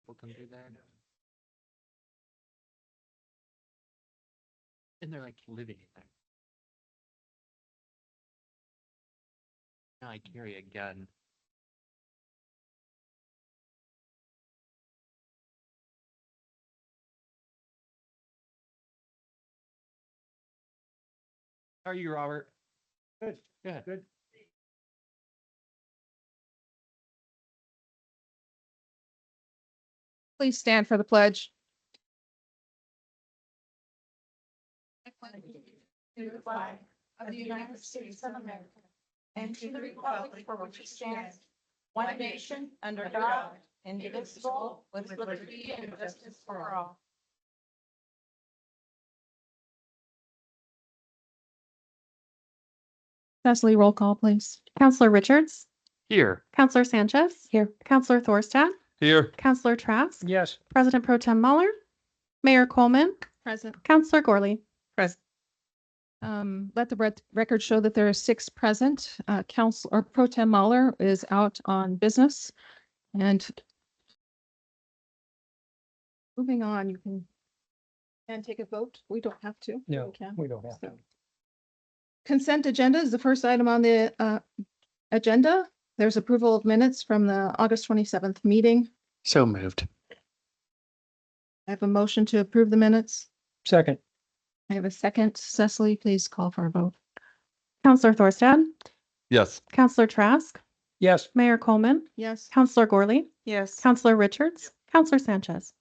People can do that. And they're like living in there. Now I carry a gun. How are you, Robert? Good. Good. Good. Please stand for the pledge. To the flag of the United States of America and to the republic for which it stands, one nation, under God, indivisible, with liberty and justice for all. Cecily, roll call, please. Counselor Richards, Here. Counselor Sanchez. Here. Counselor Thorstad, Here. Counselor Trask, Yes. President Pro Tem Mueller, Mayor Coleman, Present. Counselor Gorley. Present. Let the record show that there are 6 present. Council or Pro Tem Mueller is out on business. And moving on, you can take a vote. We don't have to. No, We can. we don't have to. Consent agenda is the first item on the agenda. There's approval of minutes from the August 27th meeting. So moved. I have a motion to approve the minutes. Second. I have a second. Cecily, please call for a vote. Counselor Thorstad, Yes. Counselor Trask, Yes. Mayor Coleman, Yes. Counselor Gorley, Yes. Counselor Richards, Counselor Sanchez.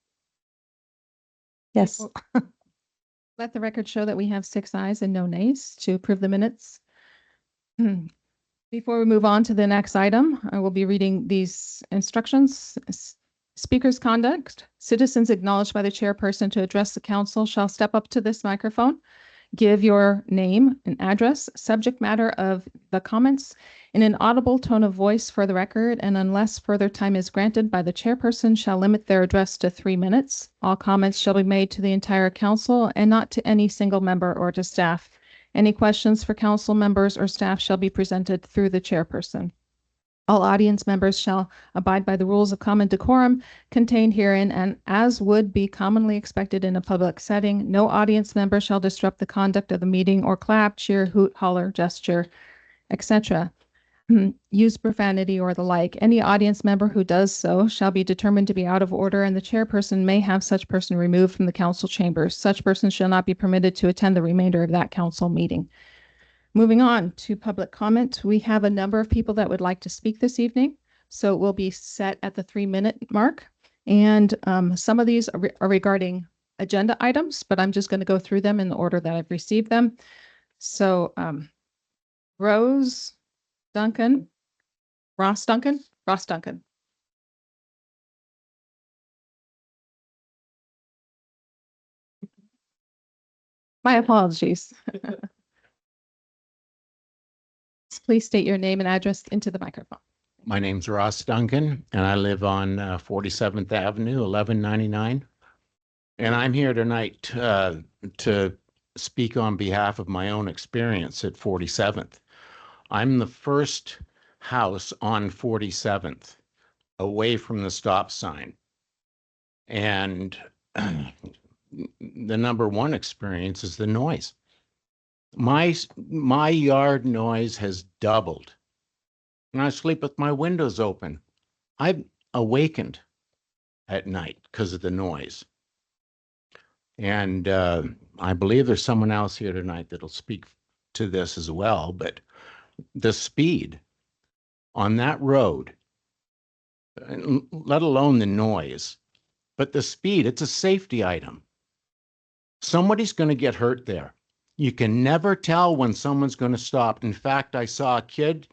Yes. Let the record show that we have 6 ayes and no nays to approve the minutes. Before we move on to the next item, I will be reading these instructions. Speaker's conduct. Citizens acknowledged by the chairperson to address the council shall step up to this microphone, give your name and address, subject matter of the comments in an audible tone of voice for the record, and unless further time is granted by the chairperson, shall limit their address to 3 minutes. All comments shall be made to the entire council and not to any single member or to staff. Any questions for council members or staff shall be presented through the chairperson. All audience members shall abide by the rules of common decorum contained herein, and as would be commonly expected in a public setting, no audience member shall disrupt the conduct of the meeting or clap, cheer, hoot, holler, gesture, etc. Use profanity or the like. Any audience member who does so shall be determined to be out of order, and the chairperson may have such person removed from the council chambers. Such person shall not be permitted to attend the remainder of that council meeting. Moving on to public comment, we have a number of people that would like to speak this evening, so it will be set at the 3-minute mark. And some of these are regarding agenda items, but I'm just going to go through them in the order that I've received them. So Ross Duncan. My apologies. Please state your name and address into the microphone. My name's Ross Duncan, and I live on 47th Avenue, 1199. And I'm here tonight to speak on behalf of my own experience at 47th. I'm the first house on 47th away from the stop sign. And the number one experience is the noise. My yard noise has doubled. And I sleep with my windows open. I'm awakened at night because of the noise. And I believe there's someone else here tonight that'll speak to this as well, but the speed on that road, let alone the noise, but the speed, it's a safety item. Somebody's going to get hurt there. You can never tell when someone's going to stop. In fact, I saw a kid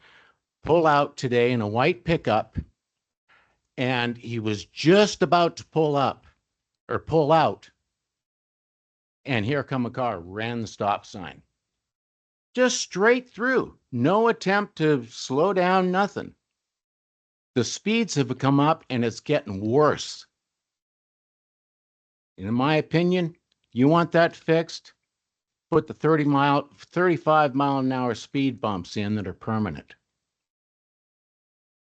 pull out today in a white pickup, and he was just about to pull out, and here come a car, ran the stop sign. Just straight through, no attempt to slow down, nothing. The speeds have come up and it's getting worse. In my opinion, you want that fixed? Put the 35 mile an hour speed bumps in that are permanent.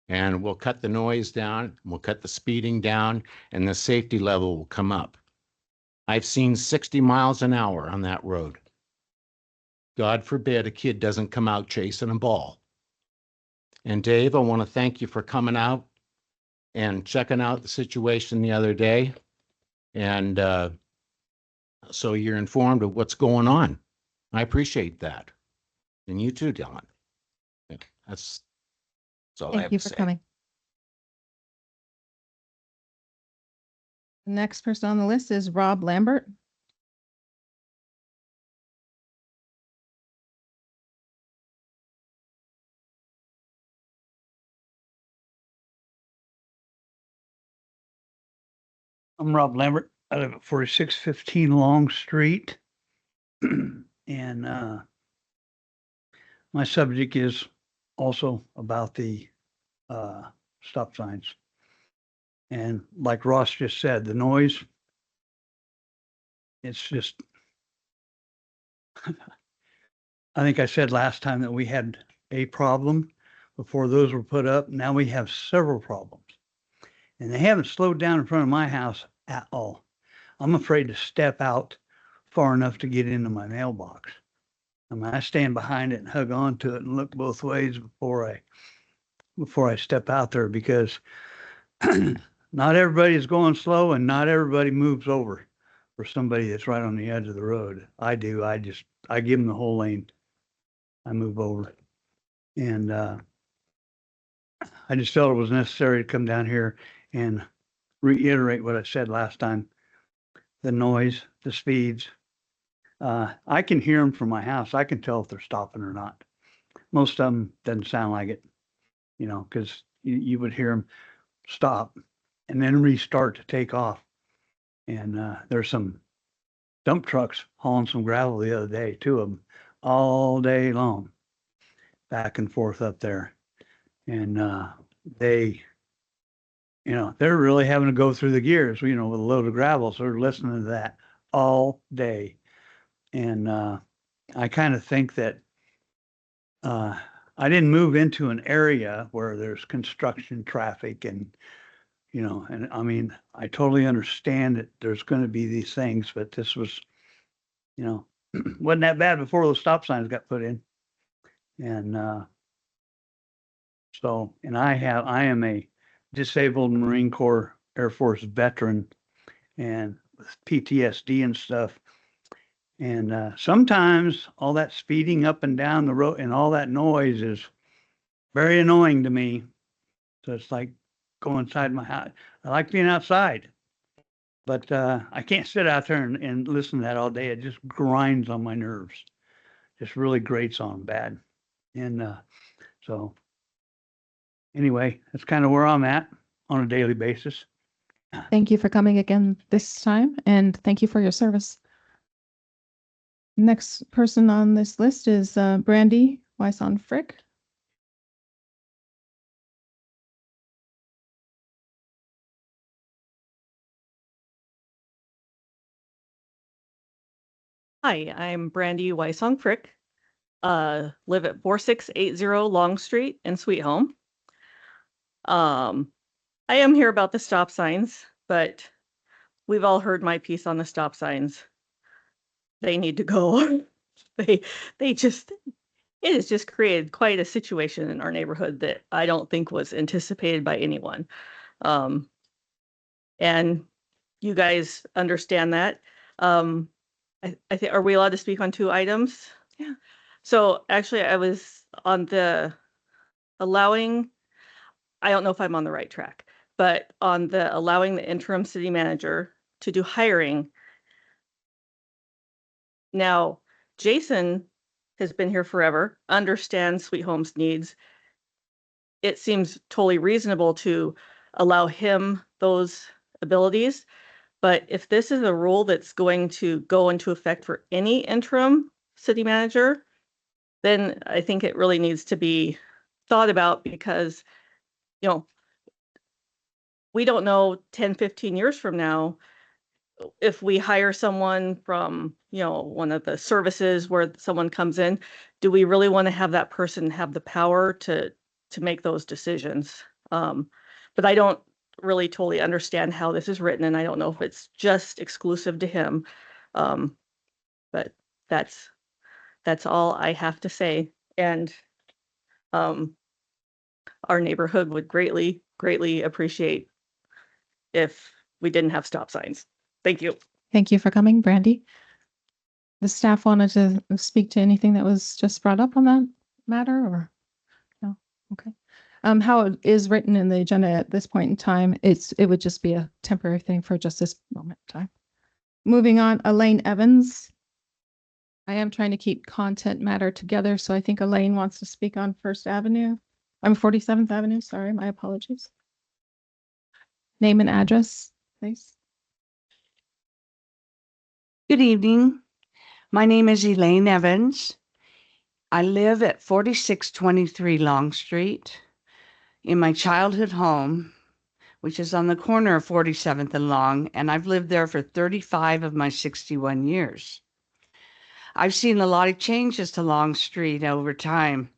And we'll cut the noise down, we'll cut the speeding down, and the safety level will come up. I've seen 60 miles an hour on that road. God forbid a kid doesn't come out chasing a ball. And Dave, I want to thank you for coming out and checking out the situation the other day. And so you're informed of what's going on. I appreciate that. And you too, Dylan. Yeah, that's all I Thank have you to for say. coming. The next person on the list is Rob Lambert. I'm Rob Lambert. I live at 4615 Long Street. And my subject is also about the stop signs. And like Ross just said, the noise, it's just, I think I said last time that we had a problem before those were put up. Now we have several problems. And they haven't slowed down in front of my house at all. I'm afraid to step out far enough to get into my mailbox. I mean, I stand behind it and hug on to it and look both ways before I step out there, because not everybody is going slow and not everybody moves over for somebody that's right on the edge of the road. I do. I give them the whole lane. I move over. And I just felt it was necessary to come down here and reiterate what I said last time. The noise, the speeds. I can hear them from my house. I can tell if they're stopping or not. Most of them doesn't sound like it, you know, because you would hear them stop and then restart to take off. And there's some dump trucks hauling some gravel the other day, 2 of them, all day long, back and forth up there. And they, you know, they're really having to go through the gears, you know, with a load of gravel. So they're listening to that all day. And I kind of think that I didn't move into an area where there's construction traffic and, you know, and I mean, I totally understand that there's going to be these things, but this was, you know, wasn't that bad before those stop signs got put in. And so, and I am a disabled Marine Corps Air Force veteran and with PTSD and stuff. And sometimes all that speeding up and down the road and all that noise is very annoying to me. So it's like going inside my house. I like being outside, but I can't sit out there and listen to that all day. It just grinds on my nerves. Just really grates on them bad. And so anyway, that's kind of where I'm at on a daily basis. Thank you for coming again this time, and thank you for your service. Next person on this list is Brandy Wyson Frick. Hi, I'm Brandy Wysong Frick. Live at 4680 Long Street in Sweet Home. I am here about the stop signs, but we've all heard my piece on the stop signs. They need to go. It has just created quite a situation in our neighborhood that I don't think was anticipated by anyone. And you guys understand that. I think, are we allowed to speak on 2 items? Yeah. So actually I was on the allowing, I don't know if I'm on the right track, but on the allowing the interim city manager to do hiring. Now, Jason has been here forever, understands Sweet Home's needs. It seems totally reasonable to allow him those abilities. But if this is a rule that's going to go into effect for any interim city manager, then I think it really needs to be thought about, because, you know, we don't know 10, 15 years from now, if we hire someone from, you know, one of the services where someone comes in, do we really want to have that person have the power to make those decisions? But I don't really totally understand how this is written, and I don't know if it's just exclusive to him. But that's all I have to say. And our neighborhood would greatly, greatly appreciate if we didn't have stop signs. Thank you. Thank you for coming, Brandy. The staff wanted to speak to anything that was just brought up on that matter, or no? Okay. How it is written in the agenda at this point in time, it would just be a temporary thing for just this moment in time. Moving on, Elaine Evans. I am trying to keep content matter together, so I think Elaine wants to speak on First Avenue. 47th Avenue, sorry, my apologies. Name and address, please. Good evening. My name is Elaine Evans. I live at 4623 Long Street in my childhood home, which is on the corner of 47th and Long, and I've lived there for 35 of my 61 years. I've seen a lot of changes to Long Street over time,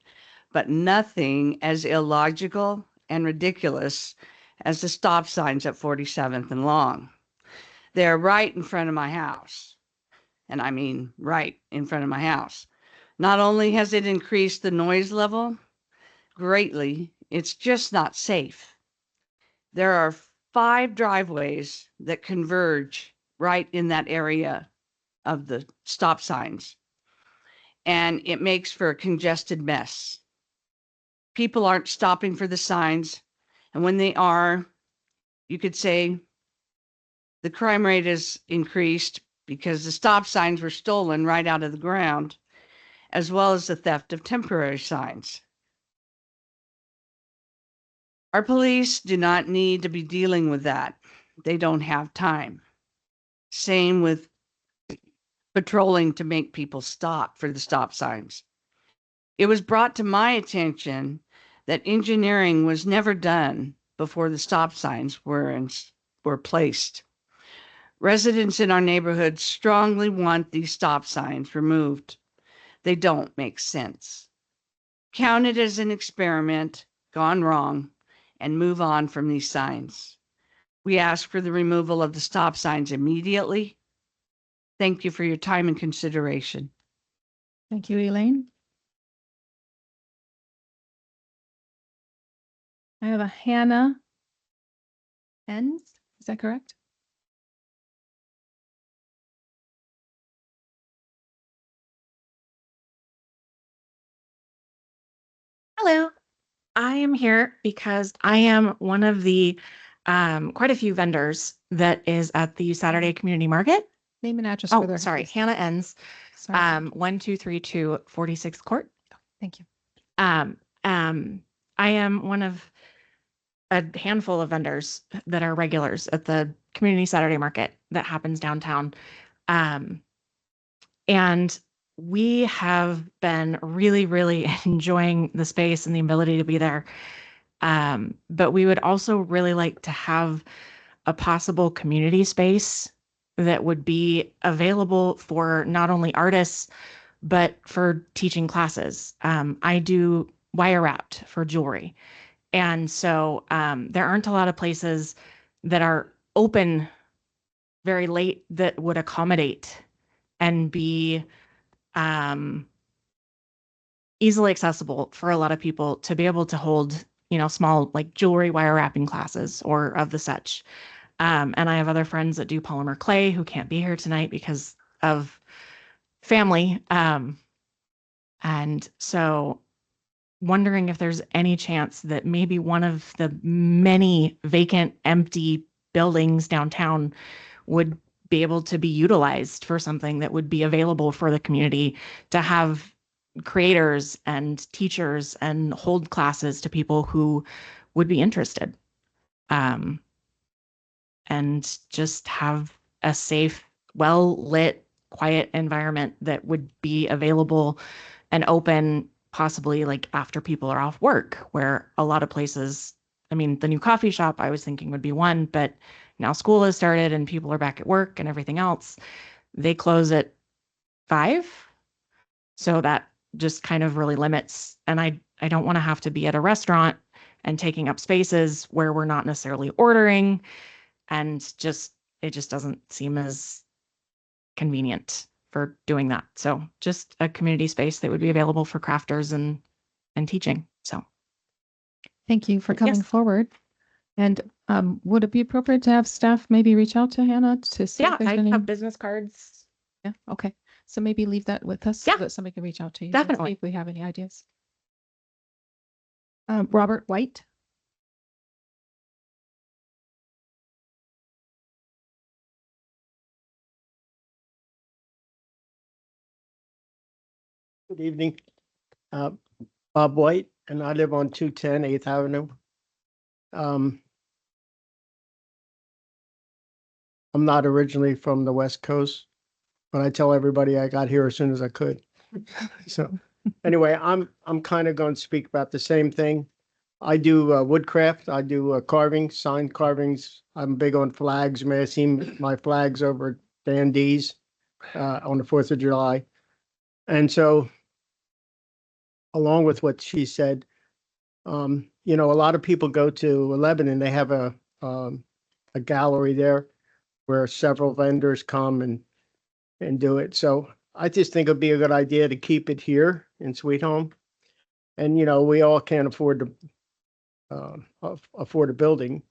but nothing as illogical and ridiculous as the stop signs at 47th and Long. They're right in front of my house. And I mean right in front of my house. Not only has it increased the noise level greatly, it's just not safe. There are 5 driveways that converge right in that area of the stop signs, and it makes for a congested mess. People aren't stopping for the signs, and when they are, you could say the crime rate is increased because the stop signs were stolen right out of the ground, as well as the theft of temporary signs. Our police do not need to be dealing with that. They don't have time. Same with patrolling to make people stop for the stop signs. It was brought to my attention that engineering was never done before the stop signs were placed. Residents in our neighborhood strongly want these stop signs removed. They don't make sense. Count it as an experiment gone wrong and move on from these signs. We ask for the removal of the stop signs immediately. Thank you for your time and consideration. Thank you, Elaine. I have a Hannah Enns, is that correct? Hello. I am here because I am one of the quite a few vendors that is at the Saturday Community Market. Name and address for Oh, their. sorry, Hannah Enns, Sorry. 1232 46th Court. Thank you. I am one of a handful of vendors that are regulars at the Community Saturday Market that happens downtown. And we have been really, really enjoying the space and the ability to be there. But we would also really like to have a possible community space that would be available for not only artists, but for teaching classes. I do wire wrapped for jewelry. And so there aren't a lot of places that are open very late that would accommodate and be easily accessible for a lot of people to be able to hold, small like jewelry wire wrapping classes or of the such. And I have other friends that do polymer clay who can't be here tonight because of family. And so wondering if there's any chance that maybe one of the many vacant, empty buildings downtown would be able to be utilized for something that would be available for the community to have creators and teachers and hold classes to people who would be interested. And just have a safe, well-lit, quiet environment that would be available and open possibly like after people are off work, where a lot of places, I mean, the new coffee shop I was thinking would be one, but now school has started and people are back at work and everything else. They close at 5. So that just kind of really limits. And I don't want to have to be at a restaurant and taking up spaces where we're not necessarily ordering. And it just doesn't seem as convenient for doing that. So just a community space that would be available for crafters and teaching. So Thank you for coming Yes. forward. And would it be appropriate to have staff maybe reach out to Hannah to see yeah, if there's I any? have business cards. Yeah, okay. So maybe leave that with us so Yeah. that somebody can reach out to you. and see Definitely. If we have any ideas. Robert White. Good evening. Bob White, and I live on 210 8th Avenue. I'm not originally from the West Coast, but I tell everybody I got here as soon as I could. So anyway, I'm kind of going to speak about the same thing. I do woodcraft. I do carving, sign carvings. I'm big on flags. You may have seen my flags over at Dan D's on the 4th of July. And so along with what she said, you know, a lot of people go to Lebanon. They have a gallery there where several vendors come and do it. So I just think it'd be a good idea to keep it here in Sweet Home. And, you know, we all can't afford to afford a building,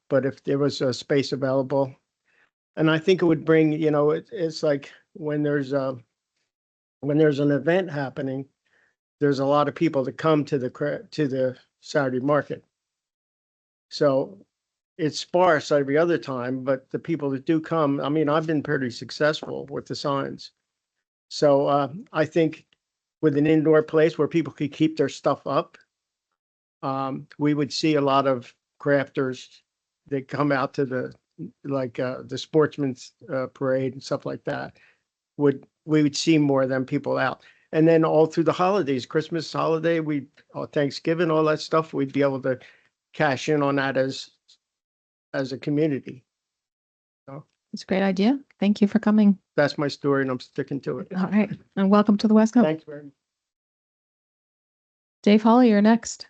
but if there was a space available, and I think it would bring, you know, it's like when there's an event happening, there's a lot of people that come to the Saturday market. So it's sparse every other time, but the people that do come, I mean, I've been pretty successful with the signs. So I think with an indoor place where people could keep their stuff up, we would see a lot of crafters that come out to the sportsman's parade and stuff like that. We would see more of them people out. And then all through the holidays, Christmas holiday, Thanksgiving, all that stuff, we'd be able to cash in on that as a community. It's a great idea. Thank you for coming. That's my story and I'm sticking to it. All right. And welcome to the West Coast. Thanks very much. Dave Hawley, you're next.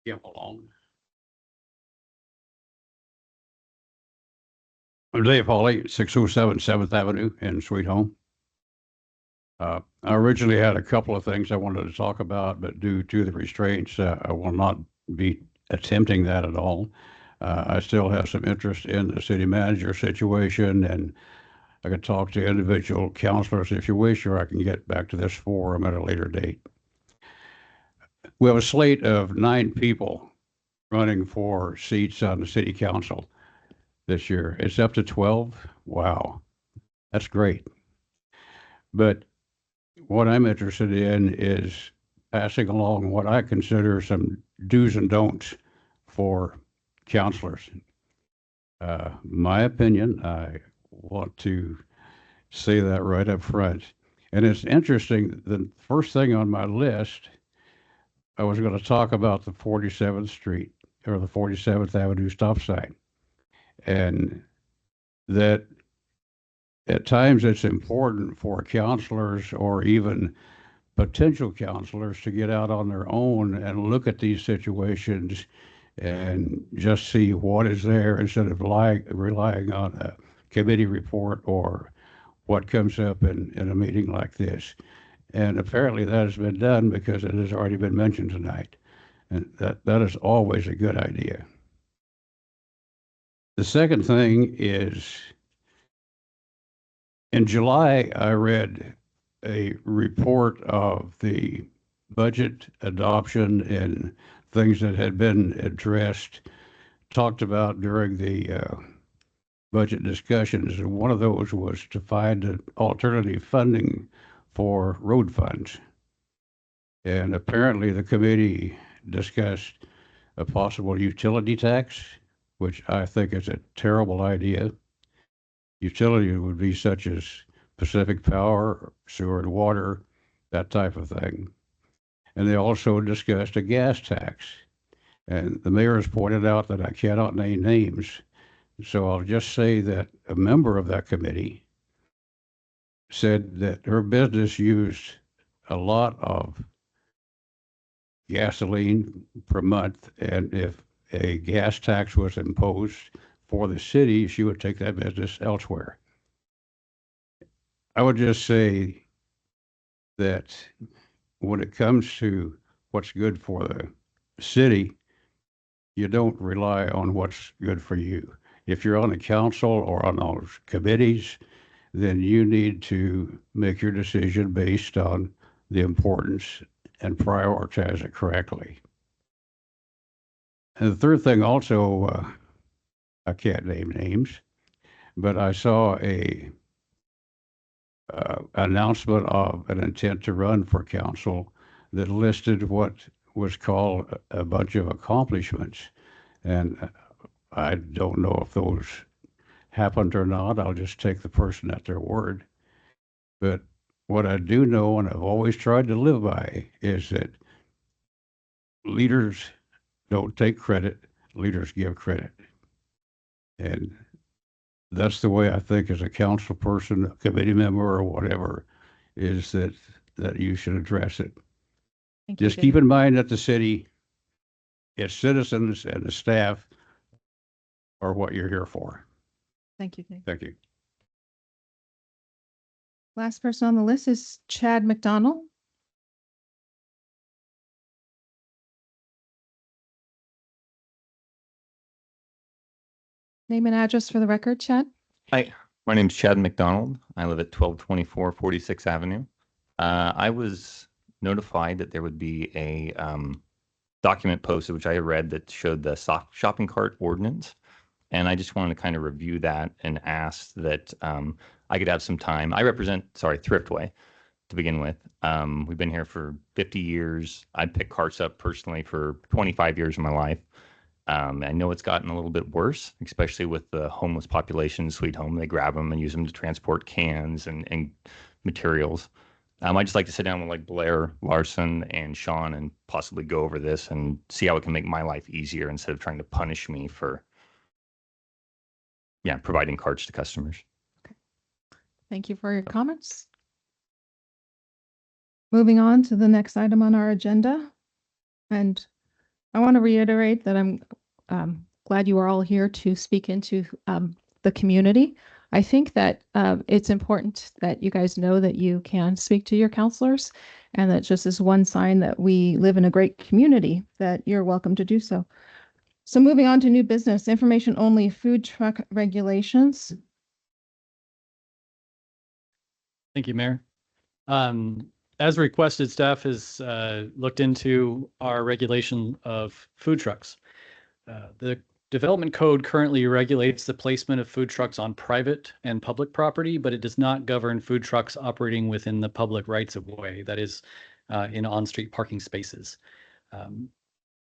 Yeah, along. I'm Dave Hawley, 607 7th Avenue in Sweet Home. I originally had a couple of things I wanted to talk about, but due to the restraints, I will not be attempting that at all. I still have some interest in the city manager situation, and I can talk to individual counselors if you wish, or I can get back to this forum at a later date. We have a slate of 9 people running for seats on the city council this year. It's up to 12. Wow, that's great. But what I'm interested in is passing along what I consider some do's and don'ts for counselors. My opinion, I want to say that right up front. And it's interesting, the first thing on my list, I was going to talk about the 47th Street or the 47th Avenue stop sign. And that at times it's important for counselors or even potential counselors to get out on their own and look at these situations and just see what is there instead of relying on a committee report or what comes up in a meeting like this. And apparently that has been done because it has already been mentioned tonight. And that is always a good idea. The second thing is, in July, I read a report of the budget adoption and things that had been addressed, talked about during the budget discussions. And one of those was to find an alternative funding for road funds. And apparently the committee discussed a possible utility tax, which I think is a terrible idea. Utilities would be such as Pacific Power, sewer and water, that type of thing. And they also discussed a gas tax. And the mayor has pointed out that I cannot name names. So I'll just say that a member of that committee said that her business used a lot of gasoline per month, and if a gas tax was imposed for the city, she would take that business elsewhere. I would just say that when it comes to what's good for the city, you don't rely on what's good for you. If you're on the council or on those committees, then you need to make your decision based on the importance and prioritize it correctly. And the third thing also, I can't name names, but I saw a announcement of an intent to run for council that listed what was called a bunch of accomplishments. And I don't know if those happened or not. I'll just take the person at their word. But what I do know, and I've always tried to live by, is that leaders don't take credit, leaders give credit. And that's the way I think as a council person, a committee member or whatever, is that you should address it. Thank you, Just keep Dave. in mind that the city, its citizens and the staff are what you're here for. Thank you, Dave. Thank you. Last person on the list is Chad McDonald. Name and address for the record, Chad. Hi, my name's Chad McDonald. I live at 1224 46th Avenue. I was notified that there would be a document posted, which I had read, that showed the shopping cart ordinance. And I just wanted to kind of review that and ask that I could have some time. I represent, Thriftway to begin with. We've been here for 50 years. I picked carts up personally for 25 years of my life. I know it's gotten a little bit worse, especially with the homeless population in Sweet Home. They grab them and use them to transport cans and materials. I'd just like to sit down with like Blair Larson and Sean and possibly go over this and see how it can make my life easier instead of trying to punish me for, providing carts to customers. Thank you for your comments. Moving on to the next item on our agenda. And I want to reiterate that I'm glad you are all here to speak into the community. I think that it's important that you guys know that you can speak to your counselors, and that just is one sign that we live in a great community, that you're welcome to do so. So moving on to new business, information only food truck regulations. Thank you, Mayor. As requested, staff has looked into our regulation of food trucks. The development code currently regulates the placement of food trucks on private and public property, but it does not govern food trucks operating within the public rights of way, that is, in on-street parking spaces.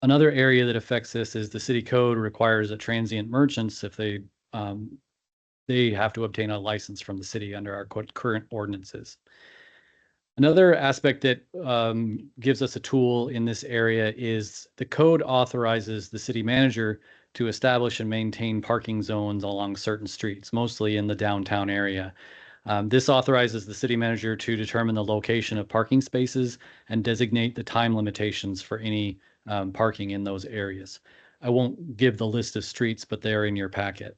Another area that affects this is the city code requires that transient merchants, if they have to obtain a license from the city under our current ordinances. Another aspect that gives us a tool in this area is the code authorizes the city manager to establish and maintain parking zones along certain streets, mostly in the downtown area. This authorizes the city manager to determine the location of parking spaces and designate the time limitations for any parking in those areas. I won't give the list of streets, but they are in your packet.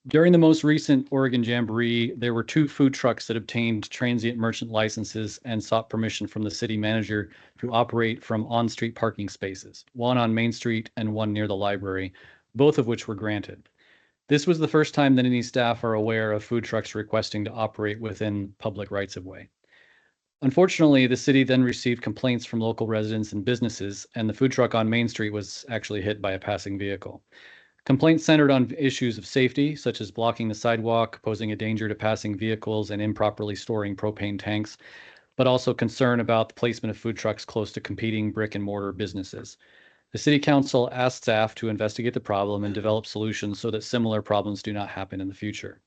During the most recent Oregon Jamboree, there were 2 food trucks that obtained transient merchant licenses and sought permission from the city manager to operate from on-street parking spaces, one on Main Street and one near the library, both of which were granted. This was the first time that any staff are aware of food trucks requesting to operate within public rights of way. Unfortunately, the city then received complaints from local residents and businesses, and the food truck on Main Street was actually hit by a passing vehicle. Complaints centered on issues of safety, such as blocking the sidewalk, posing a danger to passing vehicles, and improperly storing propane tanks, but also concern about the placement of food trucks close to competing brick and mortar businesses. The city council asked staff to investigate the problem and develop solutions so that similar problems do not happen in the future.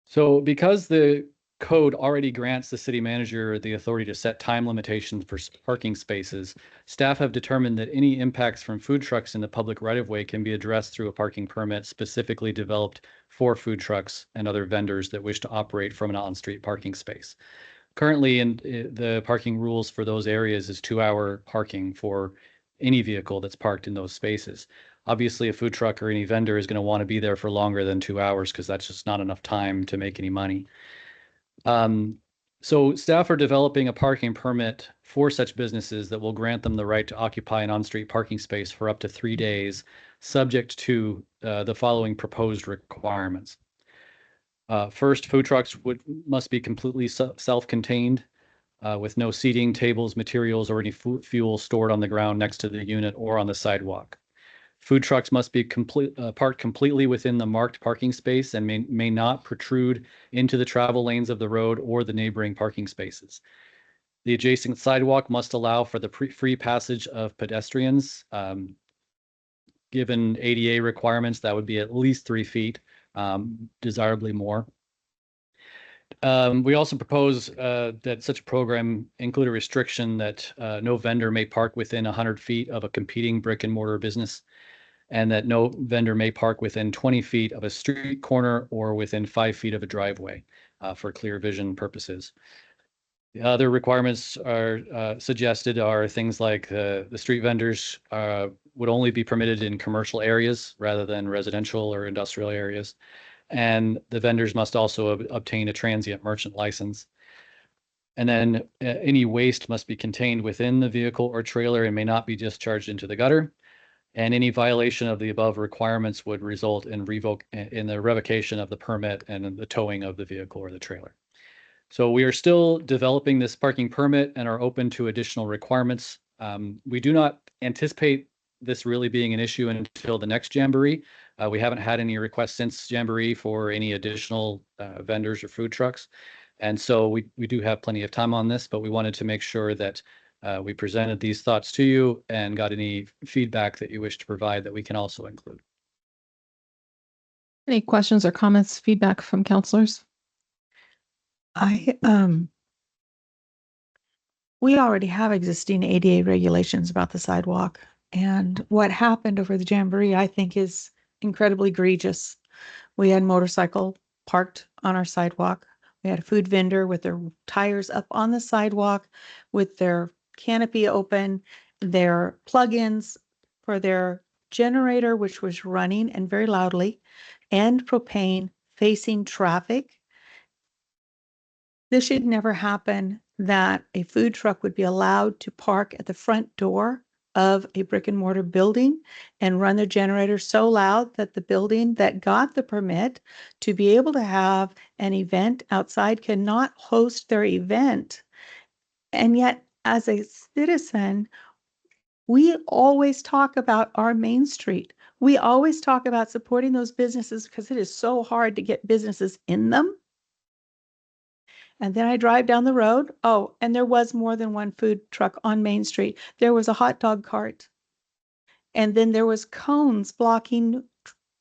So because the code already grants the city manager the authority to set time limitations for parking spaces, staff have determined that any impacts from food trucks in the public right-of-way can be addressed through a parking permit specifically developed for food trucks and other vendors that wish to operate from an on-street parking space. Currently, the parking rules for those areas is 2-hour parking for any vehicle that's parked in those spaces. Obviously, a food truck or any vendor is going to want to be there for longer than 2 hours because that's just not enough time to make any money. So staff are developing a parking permit for such businesses that will grant them the right to occupy an on-street parking space for up to 3 days, subject to the following proposed requirements. First, food trucks must be completely self-contained with no seating, tables, materials, or any fuel stored on the ground next to the unit or on the sidewalk. Food trucks must be parked completely within the marked parking space and may not protrude into the travel lanes of the road or the neighboring parking spaces. The adjacent sidewalk must allow for the free passage of pedestrians. Given ADA requirements, that would be at least 3 feet, desirably more. We also propose that such a program include a restriction that no vendor may park within 100 feet of a competing brick and mortar business, and that no vendor may park within 20 feet of a street corner or within 5 feet of a driveway for clear vision purposes. The other requirements are suggested are things like the street vendors would only be permitted in commercial areas rather than residential or industrial areas. And the vendors must also obtain a transient merchant license. And then any waste must be contained within the vehicle or trailer and may not be discharged into the gutter. And any violation of the above requirements would result in the revocation of the permit and the towing of the vehicle or the trailer. So we are still developing this parking permit and are open to additional requirements. We do not anticipate this really being an issue until the next Jamboree. We haven't had any requests since Jamboree for any additional vendors or food trucks. And so we do have plenty of time on this, but we wanted to make sure that we presented these thoughts to you and got any feedback that you wish to provide that we can also include. Any questions or comments, feedback from counselors? We already have existing ADA regulations about the sidewalk. And what happened over the Jamboree, I think, is incredibly egregious. We had motorcycle parked on our sidewalk. We had a food vendor with their tires up on the sidewalk with their canopy open, their plugins for their generator, which was running and very loudly, and propane facing traffic. This should never happen, that a food truck would be allowed to park at the front door of a brick and mortar building and run their generator so loud that the building that got the permit to be able to have an event outside cannot host their event. And yet, as a citizen, we always talk about our Main Street. We always talk about supporting those businesses because it is so hard to get businesses in them. And then I drive down the road. Oh, and there was more than one food truck on Main Street. There was a hot dog cart. And then there was cones blocking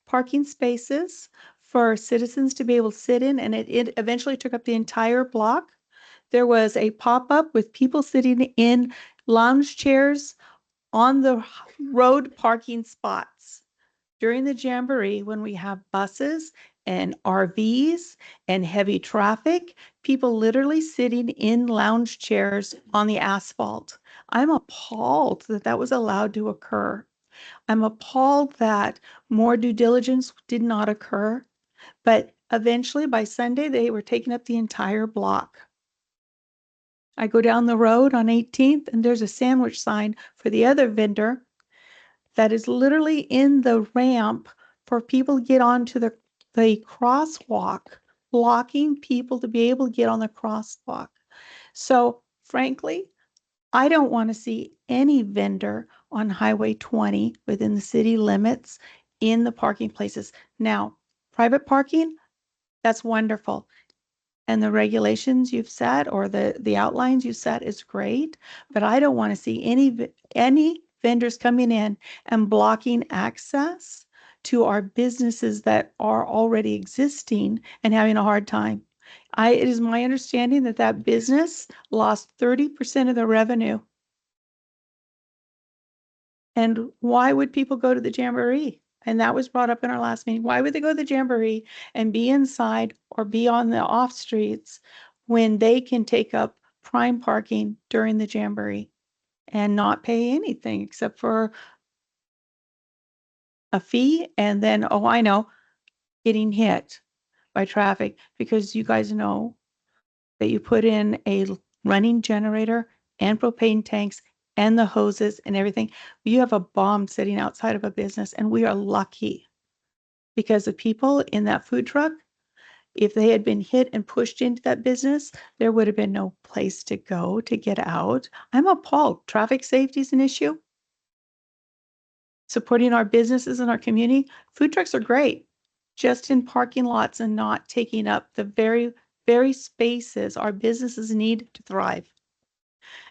parking spaces for citizens to be able to sit in. And it eventually took up the entire block. There was a pop-up with people sitting in lounge chairs on the road parking spots. During the Jamboree, when we have buses and RVs and heavy traffic, people literally sitting in lounge chairs on the asphalt. I'm appalled that that was allowed to occur. I'm appalled that more due diligence did not occur, but eventually by Sunday, they were taking up the entire block. I go down the road on 18th and there's a sandwich sign for the other vendor that is literally in the ramp for people to get onto the crosswalk, blocking people to be able to get on the crosswalk. So frankly, I don't want to see any vendor on Highway 20 within the city limits in the parking places. Now, private parking, that's wonderful. And the regulations you've set or the outlines you set is great, but I don't want to see any vendors coming in and blocking access to our businesses that are already existing and having a hard time. It is my understanding that that business lost 30% of their revenue. And why would people go to the Jamboree? And that was brought up in our last meeting. Why would they go to the Jamboree and be inside or be on the off streets when they can take up prime parking during the Jamboree and not pay anything except for a fee? And then, oh, I know, getting hit by traffic, because you guys know that you put in a running generator and propane tanks and the hoses and everything. You have a bomb sitting outside of a business, and we are lucky because the people in that food truck, if they had been hit and pushed into that business, there would have been no place to go to get out. I'm appalled. Traffic safety is an issue. Supporting our businesses and our community. Food trucks are great, just in parking lots and not taking up the very spaces our businesses need to thrive.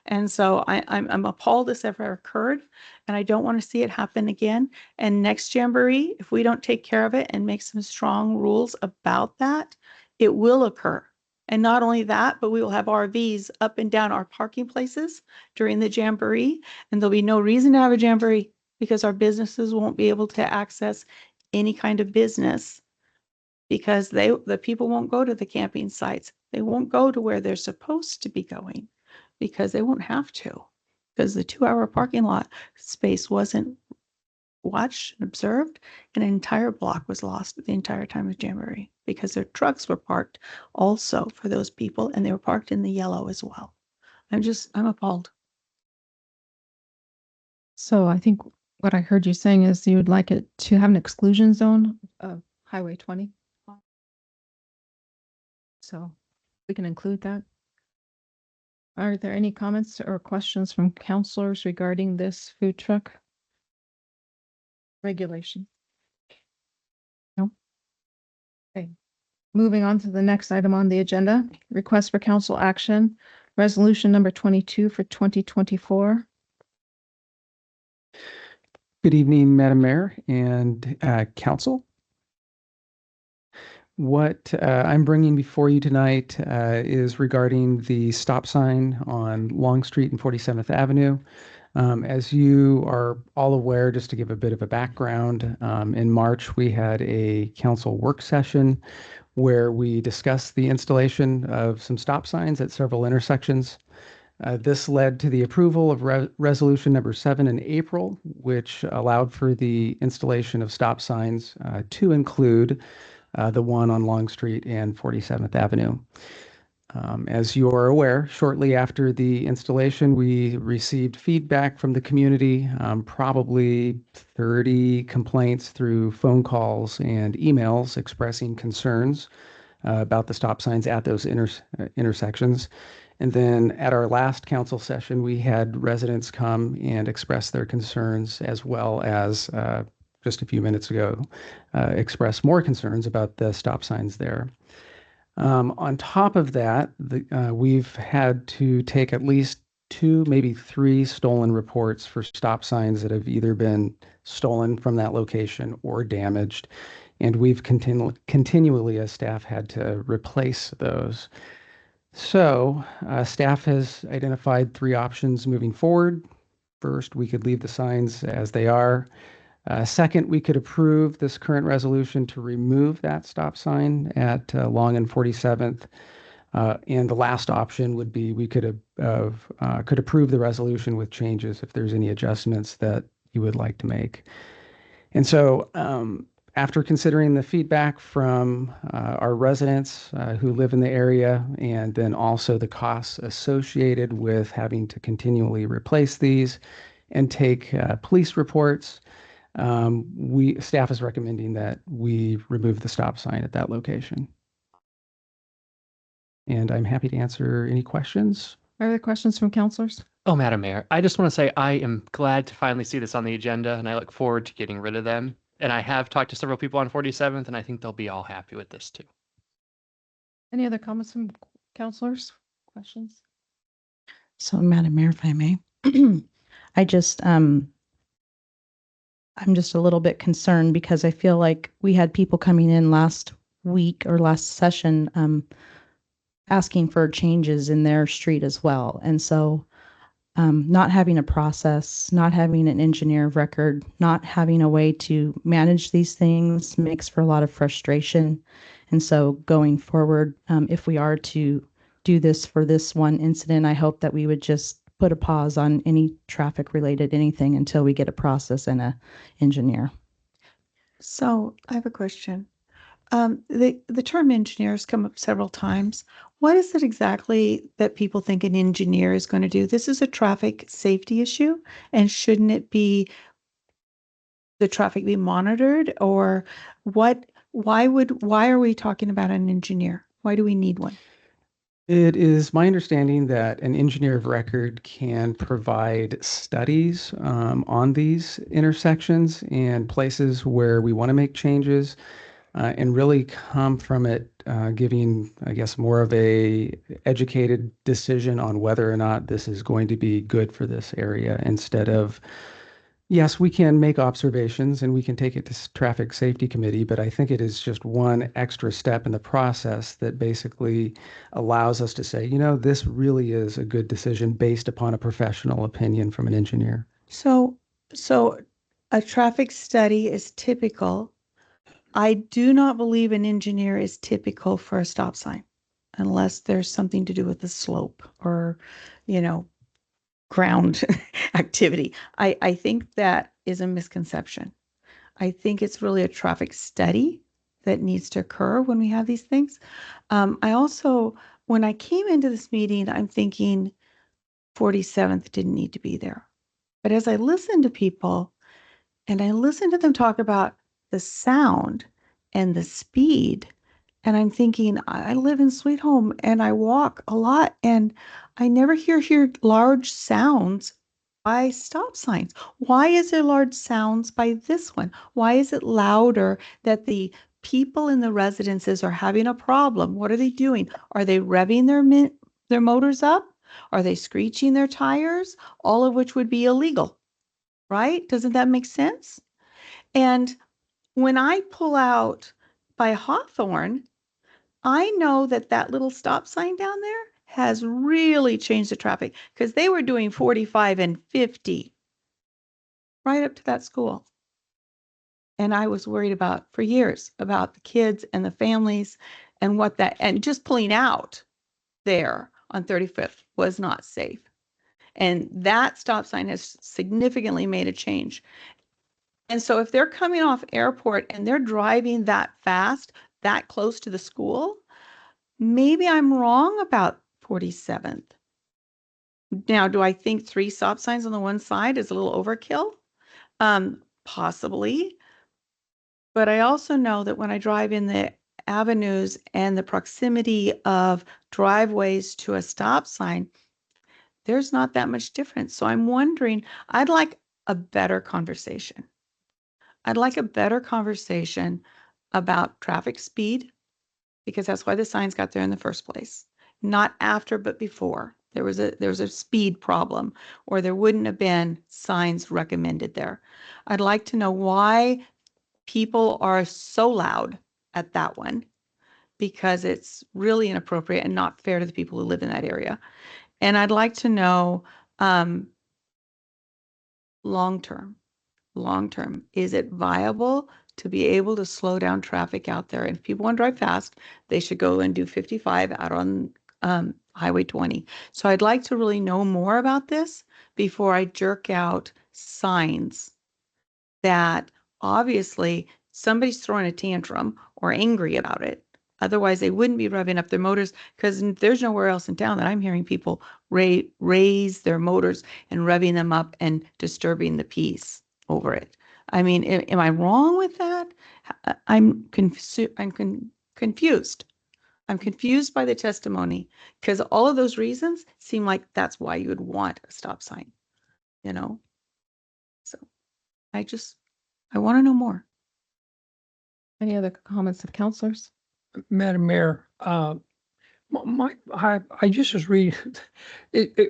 And so I'm appalled this ever occurred, and I don't want to see it happen again. And next Jamboree, if we don't take care of it and make some strong rules about that, it will occur. And not only that, but we will have RVs up and down our parking places during the Jamboree, and there'll be no reason to have a Jamboree because our businesses won't be able to access any kind of business, because the people won't go to the camping sites. They won't go to where they're supposed to be going because they won't have to, because the 2-hour parking lot space wasn't watched and observed, and an entire block was lost the entire time of Jamboree because their trucks were parked also for those people, and they were parked in the yellow as well. I'm appalled. So I think what I heard you saying is you would like it to have an exclusion zone of Highway 20. So we can include that. Are there any comments or questions from counselors regarding this food truck regulation? No? Okay. Moving on to the next item on the agenda, request for council action, resolution number 22 for 2024. Good evening, Madam Mayor and council. What I'm bringing before you tonight is regarding the stop sign on Long Street and 47th Avenue. As you are all aware, just to give a bit of a background, in March we had a council work session where we discussed the installation of some stop signs at several intersections. This led to the approval of resolution number 7 in April, which allowed for the installation of stop signs to include the one on Long Street and 47th Avenue. As you are aware, shortly after the installation, we received feedback from the community, probably 30 complaints through phone calls and emails expressing concerns about the stop signs at those intersections. And then at our last council session, we had residents come and express their concerns, as well as just a few minutes ago, express more concerns about the stop signs there. On top of that, we've had to take at least 2, maybe 3 stolen reports for stop signs that have either been stolen from that location or damaged. And we've continually, as staff, had to replace those. So staff has identified 3 options moving forward. First, we could leave the signs as they are. Second, we could approve this current resolution to remove that stop sign at Long and 47th. And the last option would be we could approve the resolution with changes if there's any adjustments that you would like to make. And so after considering the feedback from our residents who live in the area, and then also the costs associated with having to continually replace these and take police reports, staff is recommending that we remove the stop sign at that location. And I'm happy to answer any questions. Are there questions from counselors? Oh, Madam Mayor, I just want to say I am glad to finally see this on the agenda, and I look forward to getting rid of them. And I have talked to several people on 47th, and I think they'll be all happy with this too. Any other comments from counselors? Questions? So, Madam Mayor, if I may, I'm just a little bit concerned because I feel like we had people coming in last week or last session asking for changes in their street as well. And so not having a process, not having an engineer of record, not having a way to manage these things makes for a lot of frustration. And so going forward, if we are to do this for this one incident, I hope that we would just put a pause on any traffic related anything until we get a process and a engineer. So I have a question. The term engineer has come up several times. What is it exactly that people think an engineer is going to do? This is a traffic safety issue, and shouldn't it be the traffic be monitored, or what? Why are we talking about an engineer? Why do we need one? It is my understanding that an engineer of record can provide studies on these intersections and places where we want to make changes, and really come from it giving, I guess, more of a educated decision on whether or not this is going to be good for this area, instead of, yes, we can make observations and we can take it to traffic safety committee, but I think it is just one extra step in the process that basically allows us to say, you know, this really is a good decision based upon a professional opinion from an engineer. So a traffic study is typical. I do not believe an engineer is typical for a stop sign unless there's something to do with the slope or, ground activity. I think that is a misconception. I think it's really a traffic study that needs to occur when we have these things. I also, when I came into this meeting, I'm thinking 47th didn't need to be there. But as I listen to people and I listen to them talk about the sound and the speed, and I'm thinking, I live in Sweet Home and I walk a lot and I never hear large sounds by stop signs. Why is there large sounds by this one? Why is it louder that the people in the residences are having a problem? What are they doing? Are they revving their motors up? Are they screeching their tires? All of which would be illegal, right? Doesn't that make sense? And when I pull out by Hawthorne, I know that that little stop sign down there has really changed the traffic because they were doing 45 and 50 right up to that school. And I was worried about for years about the kids and the families and and just pulling out there on 35th was not safe. And that stop sign has significantly made a change. And so if they're coming off airport and they're driving that fast, that close to the school, maybe I'm wrong about 47th. Now, do I think 3 stop signs on the one side is a little overkill? Possibly. But I also know that when I drive in the avenues and the proximity of driveways to a stop sign, there's not that much difference. So I'm wondering, I'd like a better conversation. I'd like a better conversation about traffic speed, because that's why the signs got there in the first place. Not after, but before. There was a speed problem, or there wouldn't have been signs recommended there. I'd like to know why people are so loud at that one, because it's really inappropriate and not fair to the people who live in that area. And I'd like to know long term, is it viable to be able to slow down traffic out there? And if people want to drive fast, they should go and do 55 out on Highway 20. So I'd like to really know more about this before I jerk out signs that obviously somebody's throwing a tantrum or angry about it. Otherwise, they wouldn't be revving up their motors, because there's nowhere else in town that I'm hearing people raise their motors and revving them up and disturbing the peace over it. I mean, am I wrong with that? I'm confused. I'm confused by the testimony, because all of those reasons seem like that's why you would want a stop sign, So I want to know more. Any other comments of counselors? Madam Mayor, I just was reading,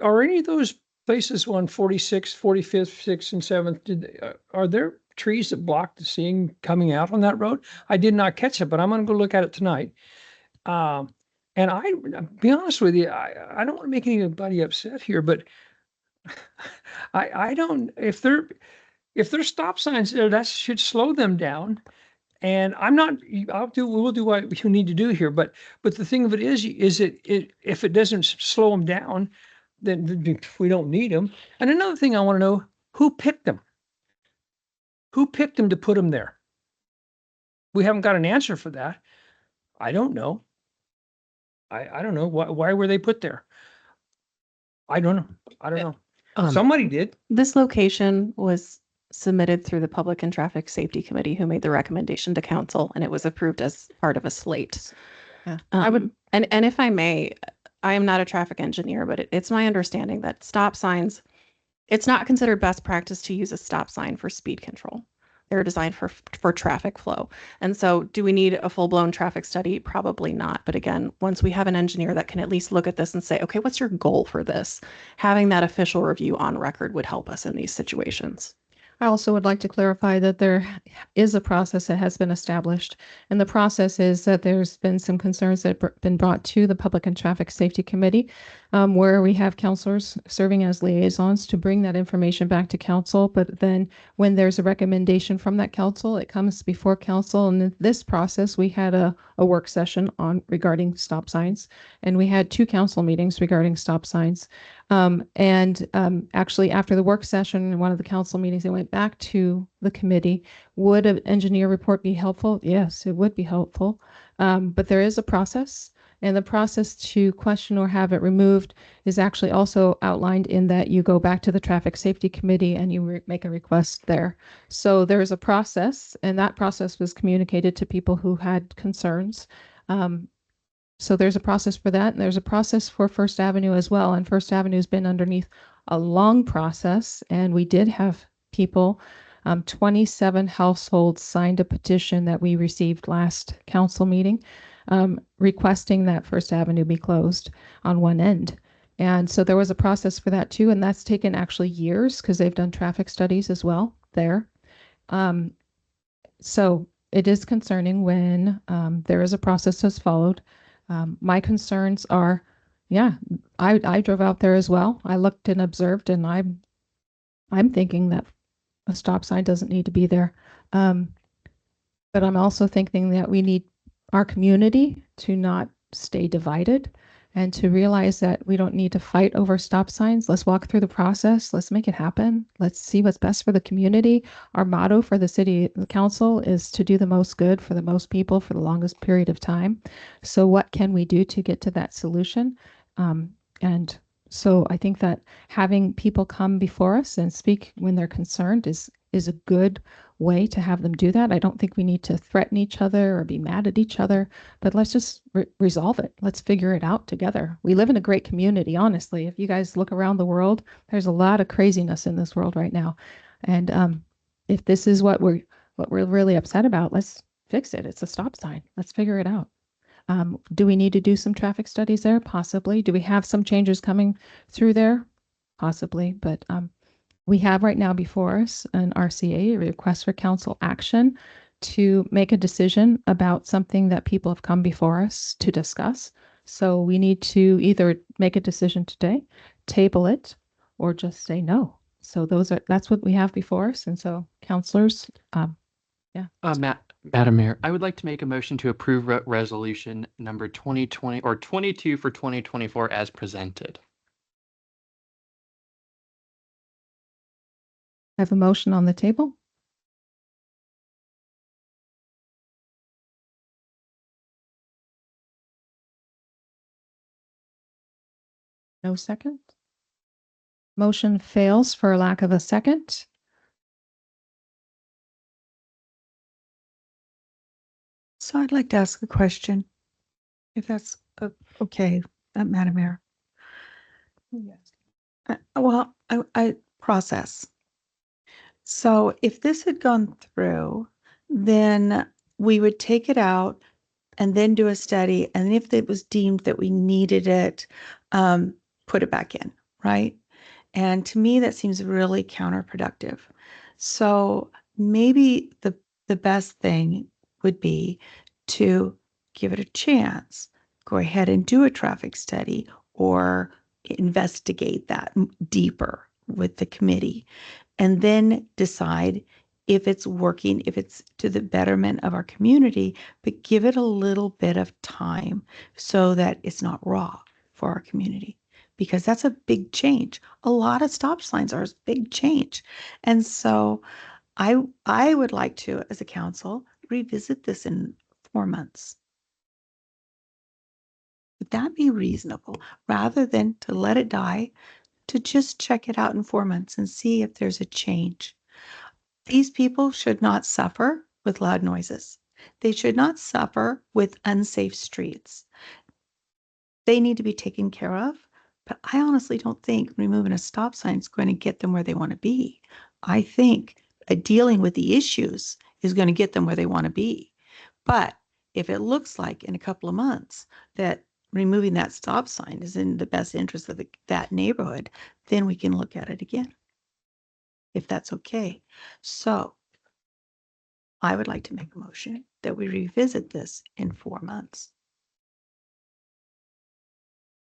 are any of those places on 46, 45th, 6th, and 7th, are there trees that block the seeing coming out on that road? I did not catch it, but I'm going to go look at it tonight. And I'll be honest with you, I don't want to make anybody upset here, but I don't, if there's stop signs there, that should slow them down. And I'm not, we'll do what you need to do here, but the thing of it is if it doesn't slow them down, then we don't need them. And another thing I want to know, who picked them? Who picked them to put them there? We haven't got an answer for that. I don't know. I don't know. Why were they put there? I don't know. I don't know. Somebody did. This location was submitted through the Public and Traffic Safety Committee, who made the recommendation to council, and it was approved as part of a slate. Yeah. I would, and if I may, I am not a traffic engineer, but it's my understanding that stop signs, it's not considered best practice to use a stop sign for speed control. They're designed for traffic flow. And so do we need a full-blown traffic study? Probably not. But again, once we have an engineer that can at least look at this and say, okay, what's your goal for this? Having that official review on record would help us in these situations. I also would like to clarify that there is a process that has been established. And the process is that there's been some concerns that have been brought to the Public and Traffic Safety Committee, where we have counselors serving as liaisons to bring that information back to council. But then when there's a recommendation from that council, it comes before council. And in this process, we had a work session regarding stop signs. And we had 2 council meetings regarding stop signs. Actually, after the work session in one of the council meetings, they went back to the committee. Would an engineer report be helpful? Yes, it would be helpful. But there is a process, and the process to question or have it removed is actually also outlined in that you go back to the Traffic Safety Committee and you make a request there. So there's a process, and that process was communicated to people who had concerns. So there's a process for that, and there's a process for First Avenue as well. And First Avenue has been underneath a long process, and we did have people, 27 households signed a petition that we received last council meeting, requesting that First Avenue be closed on one end. And so there was a process for that too, and that's taken actually years because they've done traffic studies as well there. So it is concerning when there is a process that's followed. My concerns are, I drove out there as well. I looked and observed, and I'm thinking that a stop sign doesn't need to be there. But I'm also thinking that we need our community to not stay divided and to realize that we don't need to fight over stop signs. Let's walk through the process. Let's make it happen. Let's see what's best for the community. Our motto for the city council is to do the most good for the most people for the longest period of time. So what can we do to get to that solution? And so I think that having people come before us and speak when they're concerned is a good way to have them do that. I don't think we need to threaten each other or be mad at each other, but let's just resolve it. Let's figure it out together. We live in a great community, honestly. If you guys look around the world, there's a lot of craziness in this world right now. And if this is what we're really upset about, let's fix it. It's a stop sign. Let's figure it out. Do we need to do some traffic studies there? Possibly. Do we have some changes coming through there? Possibly. But we have right now before us an RCA, a request for council action, to make a decision about something that people have come before us to discuss. So we need to either make a decision today, table it, or just say no. So that's what we have before us. And so councilors, Madam Mayor, I would like to make a motion to approve resolution number 2020 or 22 for 2024 as presented. I have a motion on the table. No second. Motion fails for lack of a second. So I'd like to ask a question, if that's okay, Madam Mayor. Yes. Well, I process. So if this had gone through, then we would take it out and then do a study. And if it was deemed that we needed it, put it back in, right? And to me, that seems really counterproductive. So maybe the best thing would be to give it a chance, go ahead and do a traffic study or investigate that deeper with the committee, and then decide if it's working, if it's to the betterment of our community, but give it a little bit of time so that it's not raw for our community, because that's a big change. A lot of stop signs are a big change. And so I would like to, as a council, revisit this in 4 months. Would that be reasonable, rather than to let it die, to just check it out in 4 months and see if there's a change? These people should not suffer with loud noises. They should not suffer with unsafe streets. They need to be taken care of, but I honestly don't think removing a stop sign is going to get them where they want to be. I think dealing with the issues is going to get them where they want to be. But if it looks like in a couple of months that removing that stop sign is in the best interest of that neighborhood, then we can look at it again, if that's okay. So I would like to make a motion that we revisit this in 4 months.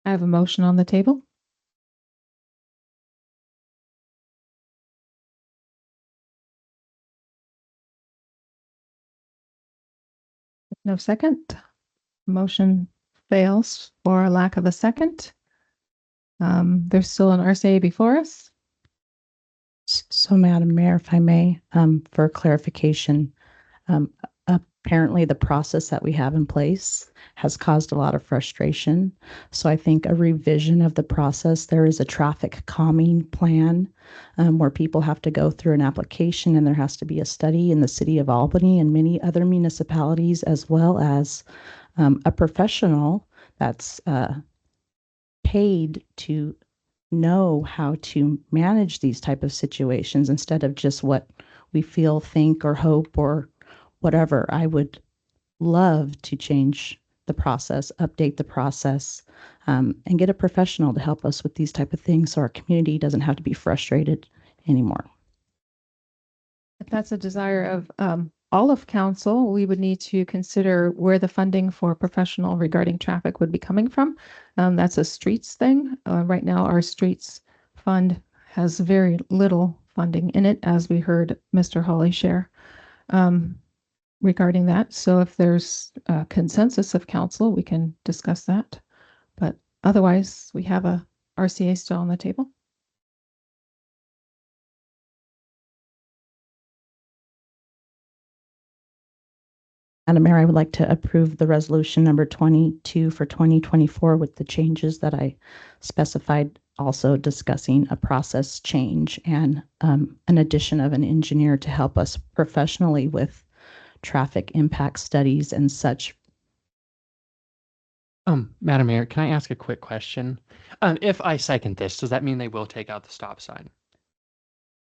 I have a motion on the table. No second. Motion fails for a lack of a second. There's still an RCA before us. So, Madam Mayor, if I may, for clarification, apparently the process that we have in place has caused a lot of frustration. So I think a revision of the process, there is a traffic calming plan where people have to go through an application, and there has to be a study in the city of Albany and many other municipalities, as well as a professional that's paid to know how to manage these type of situations instead of just what we feel, think, or hope, or whatever. I would love to change the process, update the process, and get a professional to help us with these type of things so our community doesn't have to be frustrated anymore. If that's a desire of all of council, we would need to consider where the funding for professional regarding traffic would be coming from. That's a streets thing. Right now, our streets fund has very little funding in it, as we heard Mr. Hawley share regarding that. So if there's a consensus of council, we can discuss that. But otherwise, we have a RCA still on the table. Madam Mayor, I would like to approve the resolution number 22 for 2024 with the changes that I specified, also discussing a process change and an addition of an engineer to help us professionally with traffic impact studies and such. Madam Mayor, can I ask a quick question? If I second this, does that mean they will take out the stop sign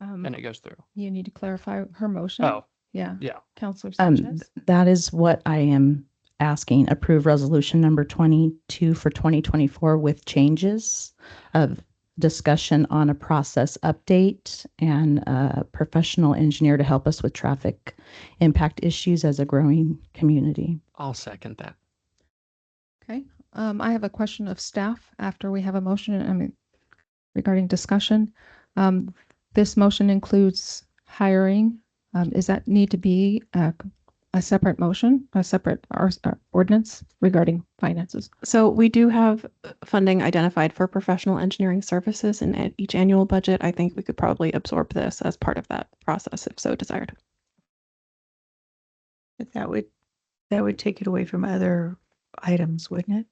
and it goes through? You need to clarify her motion. Oh, Yeah. yeah. Counselor Sanchez. That is what I am asking. Approve resolution number 22 for 2024 with changes of discussion on a process update and a professional engineer to help us with traffic impact issues as a growing community. I'll second that. Okay. I have a question of staff after we have a motion, regarding discussion. This motion includes hiring. Does that need to be a separate motion, a separate ordinance regarding finances? So we do have funding identified for professional engineering services in each annual budget. I think we could probably absorb this as part of that process if so desired. But that would take it away from other items, wouldn't it?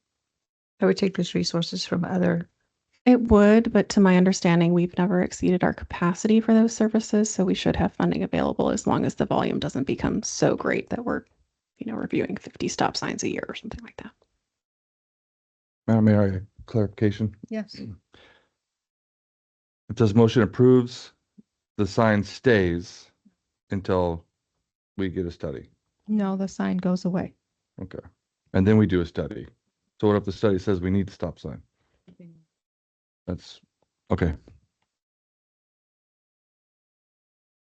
That would take those resources from other. It would, but to my understanding, we've never exceeded our capacity for those services, so we should have funding available as long as the volume doesn't become so great that we're, reviewing 50 stop signs a year or something like that. Madam Mayor, clarification. Yes. If this motion approves, the sign stays until we get a study. No, the sign goes away. Okay. And then we do a study. So what if the study says we need the stop sign? That's okay.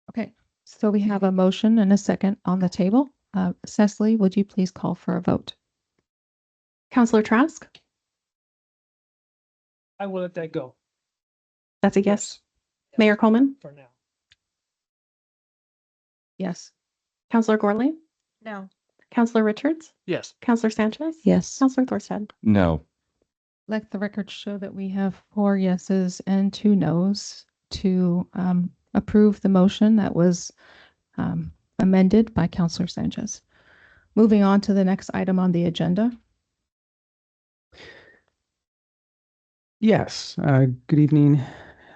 Okay. So we have a motion and a second on the table. Cecily, would you please call for a vote? Counselor Trask? I will let that go That's a yes. Mayor Coleman? for now. Yes. Counselor Gorley? No. Counselor Richards? Yes. Counselor Sanchez? Yes. Counselor Thorstad? No. Let the record show that we have 4 yeses and 2 nos to approve the motion that was amended by Counselor Sanchez. Moving on to the next item on the agenda. Yes, good evening,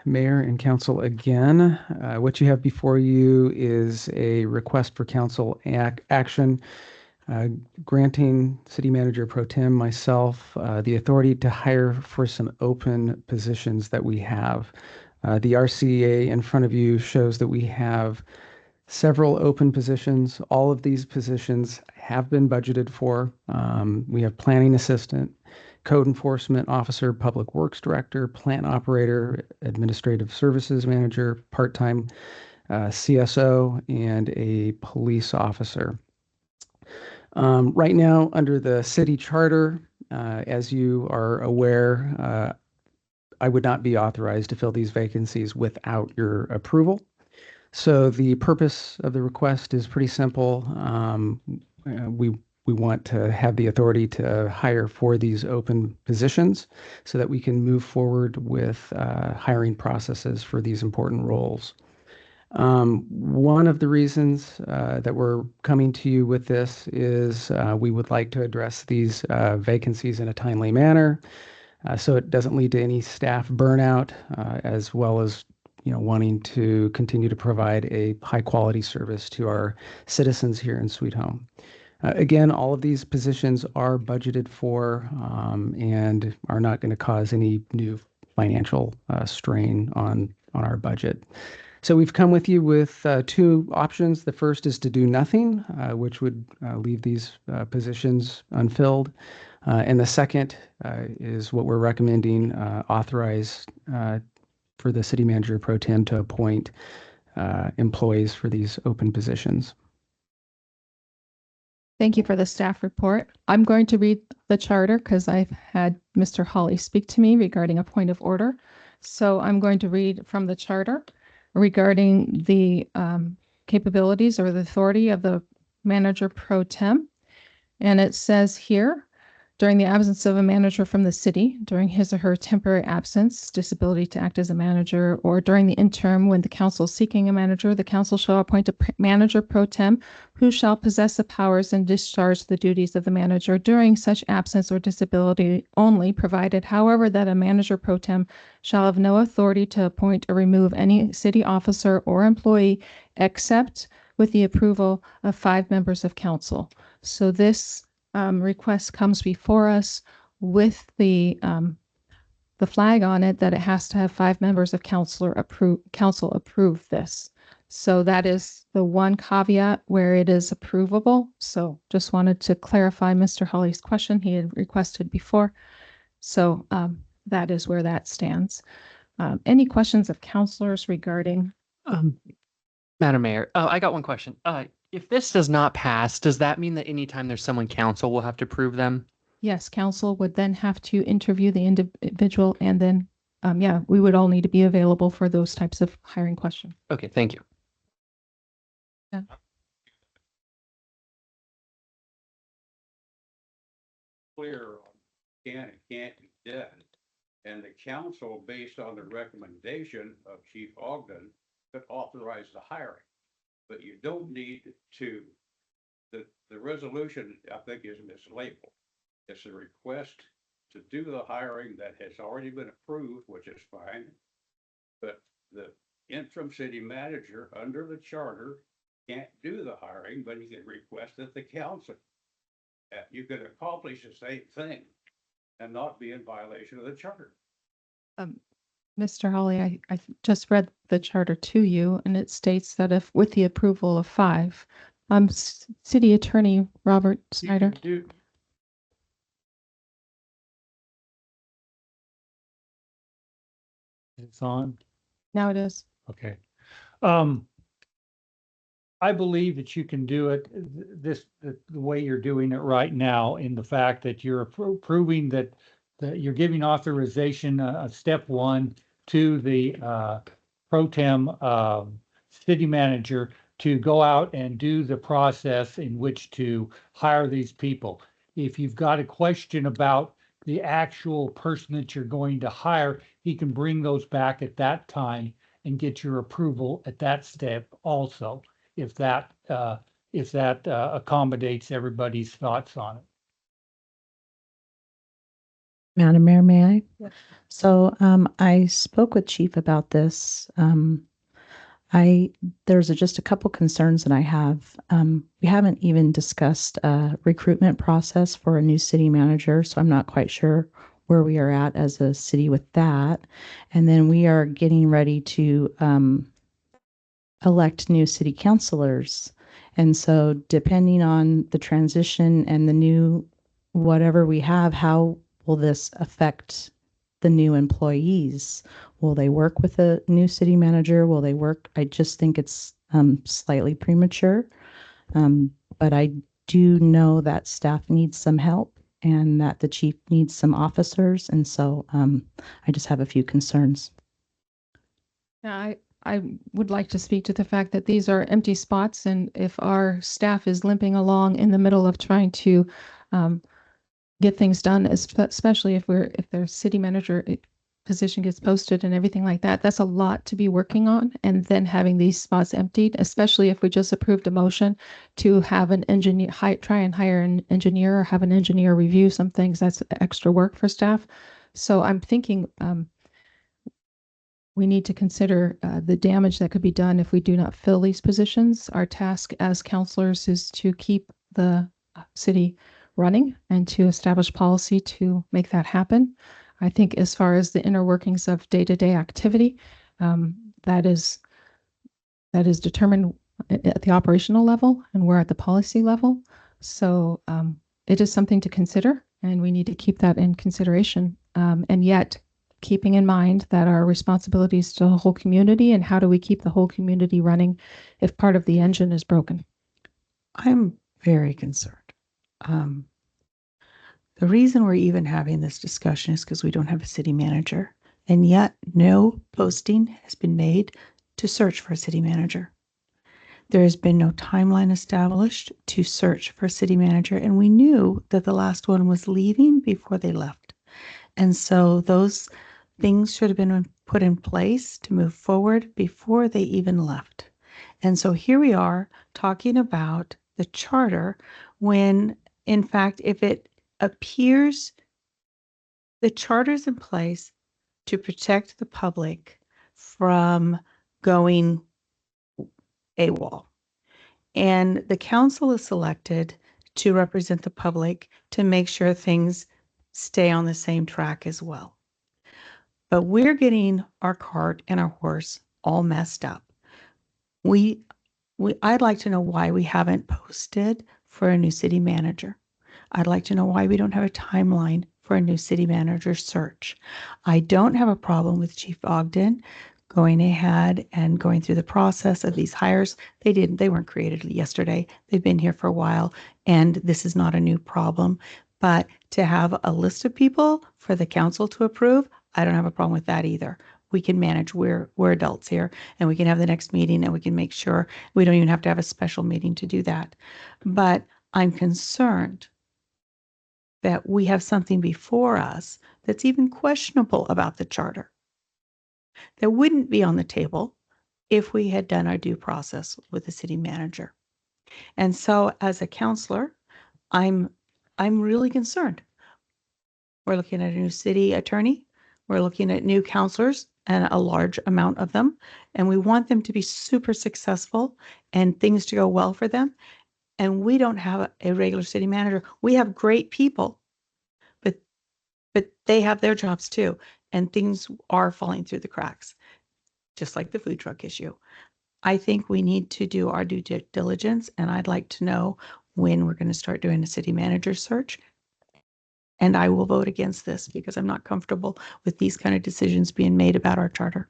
Mayor and Council again. What you have before you is a request for council action granting City Manager Pro Tem, myself, the authority to hire for some open positions that we have. The RCA in front of you shows that we have several open positions. All of these positions have been budgeted for. We have planning assistant, code enforcement officer, public works director, plant operator, administrative services manager, part-time CSO, and a police officer. Right now, under the city charter, as you are aware, I would not be authorized to fill these vacancies without your approval. So the purpose of the request is pretty simple. We want to have the authority to hire for these open positions so that we can move forward with hiring processes for these important roles. One of the reasons that we're coming to you with this is we would like to address these vacancies in a timely manner so it doesn't lead to any staff burnout, as well as wanting to continue to provide a high quality service to our citizens here in Sweet Home. Again, all of these positions are budgeted for and are not going to cause any new financial strain on our budget. So we've come with you with 2 options. The first is to do nothing, which would leave these positions unfilled. And the second is what we're recommending, authorize for the City Manager Pro Tem to appoint employees for these open positions. Thank you for the staff report. I'm going to read the charter because I've had Mr. Hawley speak to me regarding a point of order. So I'm going to read from the charter regarding the capabilities or the authority of the Manager Pro Tem. And it says here, during the absence of a manager from the city, during his or her temporary absence, disability to act as a manager, or during the interim when the council is seeking a manager, the council shall appoint a manager pro tem who shall possess the powers and discharge the duties of the manager during such absence or disability only, provided, however, that a manager pro tem shall have no authority to appoint or remove any city officer or employee except with the approval of 5 members of council. So this request comes before us with the flag on it that it has to have 5 members of council approve this. So that is the one caveat where it is approvable. So just wanted to clarify Mr. Hawley's question he had requested before. So that is where that stands. Any questions of councilors regarding? Madam Mayor, I got one question. If this does not pass, does that mean that anytime there's someone council will have to prove them? Yes, council would then have to interview the individual and then, yeah, we would all need to be available for those types of hiring questions. Okay, thank you. Yeah. Clear on can and can't be done. And the council, based on the recommendation of Chief Ogden, could authorize the hiring. But you don't need to, the resolution, I think, is mislabeled. It's a request to do the hiring that has already been approved, which is fine. But the interim city manager under the charter can't do the hiring, but he can request that the council. You could accomplish the same thing and not be in violation of the charter. Mr. Hawley, I just read the charter to you, and it states that if with the approval of 5, City Attorney Robert Snyder. It's on. Now it is. Okay. I believe that you can do it the way you're doing it right now, in the fact that you're proving that you're giving authorization, step one, to the pro tem city manager to go out and do the process in which to hire these people. If you've got a question about the actual person that you're going to hire, he can bring those back at that time and get your approval at that step also, if that accommodates everybody's thoughts on it. Madam Mayor, may I? So I spoke with Chief about this. There's just a couple concerns that I have. We haven't even discussed a recruitment process for a new city manager, so I'm not quite sure where we are at as a city with that. And then we are getting ready to elect new city councilors. And so depending on the transition and the new whatever we have, how will this affect the new employees? Will they work with a new city manager? Will they work? I just think it's slightly premature. But I do know that staff needs some help and that the chief needs some officers. And so I just have a few concerns. Yeah, I would like to speak to the fact that these are empty spots, and if our staff is limping along in the middle of trying to get things done, especially if their city manager position gets posted and everything like that, that's a lot to be working on. And then having these spots emptied, especially if we just approved a motion to have an engineer, try and hire an engineer or have an engineer review some things, that's extra work for staff. So I'm thinking we need to consider the damage that could be done if we do not fill these positions. Our task as counselors is to keep the city running and to establish policy to make that happen. I think as far as the inner workings of day-to-day activity, that is determined at the operational level, and we're at the policy level. So it is something to consider, and we need to keep that in consideration. And yet, keeping in mind that our responsibility is to the whole community, and how do we keep the whole community running if part of the engine is broken? I'm very concerned. The reason we're even having this discussion is because we don't have a city manager, and yet no posting has been made to search for a city manager. There has been no timeline established to search for a city manager, and we knew that the last one was leaving before they left. And so those things should have been put in place to move forward before they even left. And so here we are talking about the charter when, in fact, if it appears the charter's in place to protect the public from going AWOL. And the council is selected to represent the public to make sure things stay on the same track as well. But we're getting our cart and our horse all messed up. I'd like to know why we haven't posted for a new city manager. I'd like to know why we don't have a timeline for a new city manager search. I don't have a problem with Chief Ogden going ahead and going through the process of these hires. They weren't created yesterday. They've been here for a while, and this is not a new problem. But to have a list of people for the council to approve, I don't have a problem with that either. We can manage, we're adults here, and we can have the next meeting and we can make sure we don't even have to have a special meeting to do that. But I'm concerned that we have something before us that's even questionable about the charter that wouldn't be on the table if we had done our due process with the city manager. And so as a counselor, I'm really concerned. We're looking at a new city attorney. We're looking at new counselors, and a large amount of them, and we want them to be super successful and things to go well for them. And we don't have a regular city manager. We have great people, but they have their jobs too, and things are falling through the cracks, just like the food truck issue. I think we need to do our due diligence, and I'd like to know when we're going to start doing a city manager search. And I will vote against this because I'm not comfortable with these kind of decisions being made about our charter.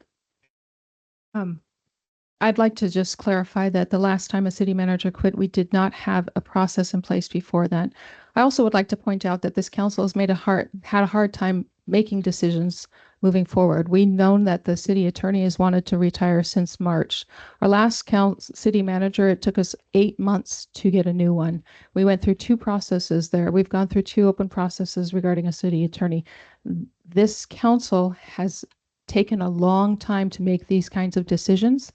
I'd like to just clarify that the last time a city manager quit, we did not have a process in place before that. I also would like to point out that this council has had a hard time making decisions moving forward. We've known that the city attorney has wanted to retire since March. Our last city manager, it took us 8 months to get a new one. We went through 2 processes there. We've gone through 2 open processes regarding a city attorney. This council has taken a long time to make these kinds of decisions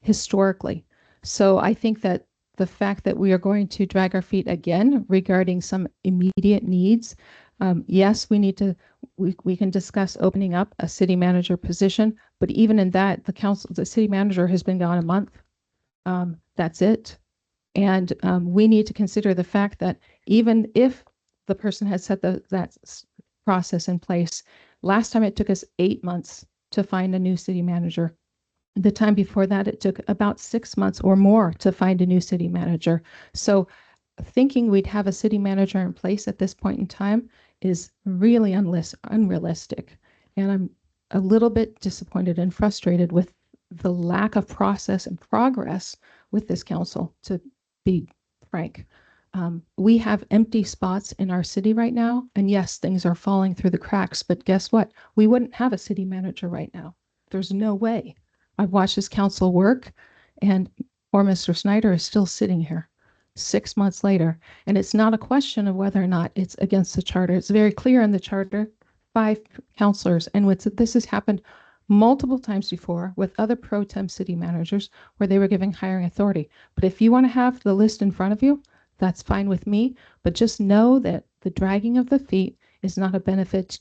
historically. So I think that the fact that we are going to drag our feet again regarding some immediate needs, yes, we can discuss opening up a city manager position, but even in that, the city manager has been gone a month. That's it. And we need to consider the fact that even if the person has set that process in place, last time it took us 8 months to find a new city manager. The time before that, it took about 6 months or more to find a new city manager. So thinking we'd have a city manager in place at this point in time is really unrealistic. And I'm a little bit disappointed and frustrated with the lack of process and progress with this council, to be frank. We have empty spots in our city right now. And yes, things are falling through the cracks, but guess what? We wouldn't have a city manager right now. There's no way. I've watched this council work, and poor Mr. Snyder is still sitting here 6 months later. And it's not a question of whether or not it's against the charter. It's very clear in the charter, 5 councilors. And this has happened multiple times before with other pro tem city managers where they were giving hiring authority. But if you want to have the list in front of you, that's fine with me. But just know that the dragging of the feet is not a benefit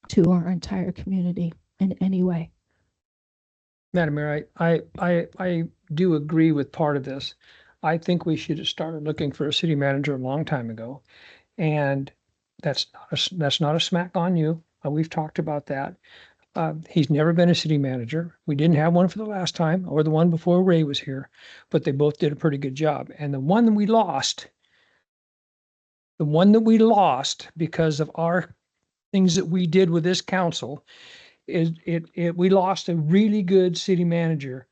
to our entire community in any way. Madam Mayor, I do agree with part of this. I think we should have started looking for a city manager a long time ago. And that's not a smack on you. We've talked about that. He's never been a city manager. We didn't have one for the last time or the one before Ray was here, but they both did a pretty good job. And the one that we lost because of our things that we did with this council we lost a really good city manager,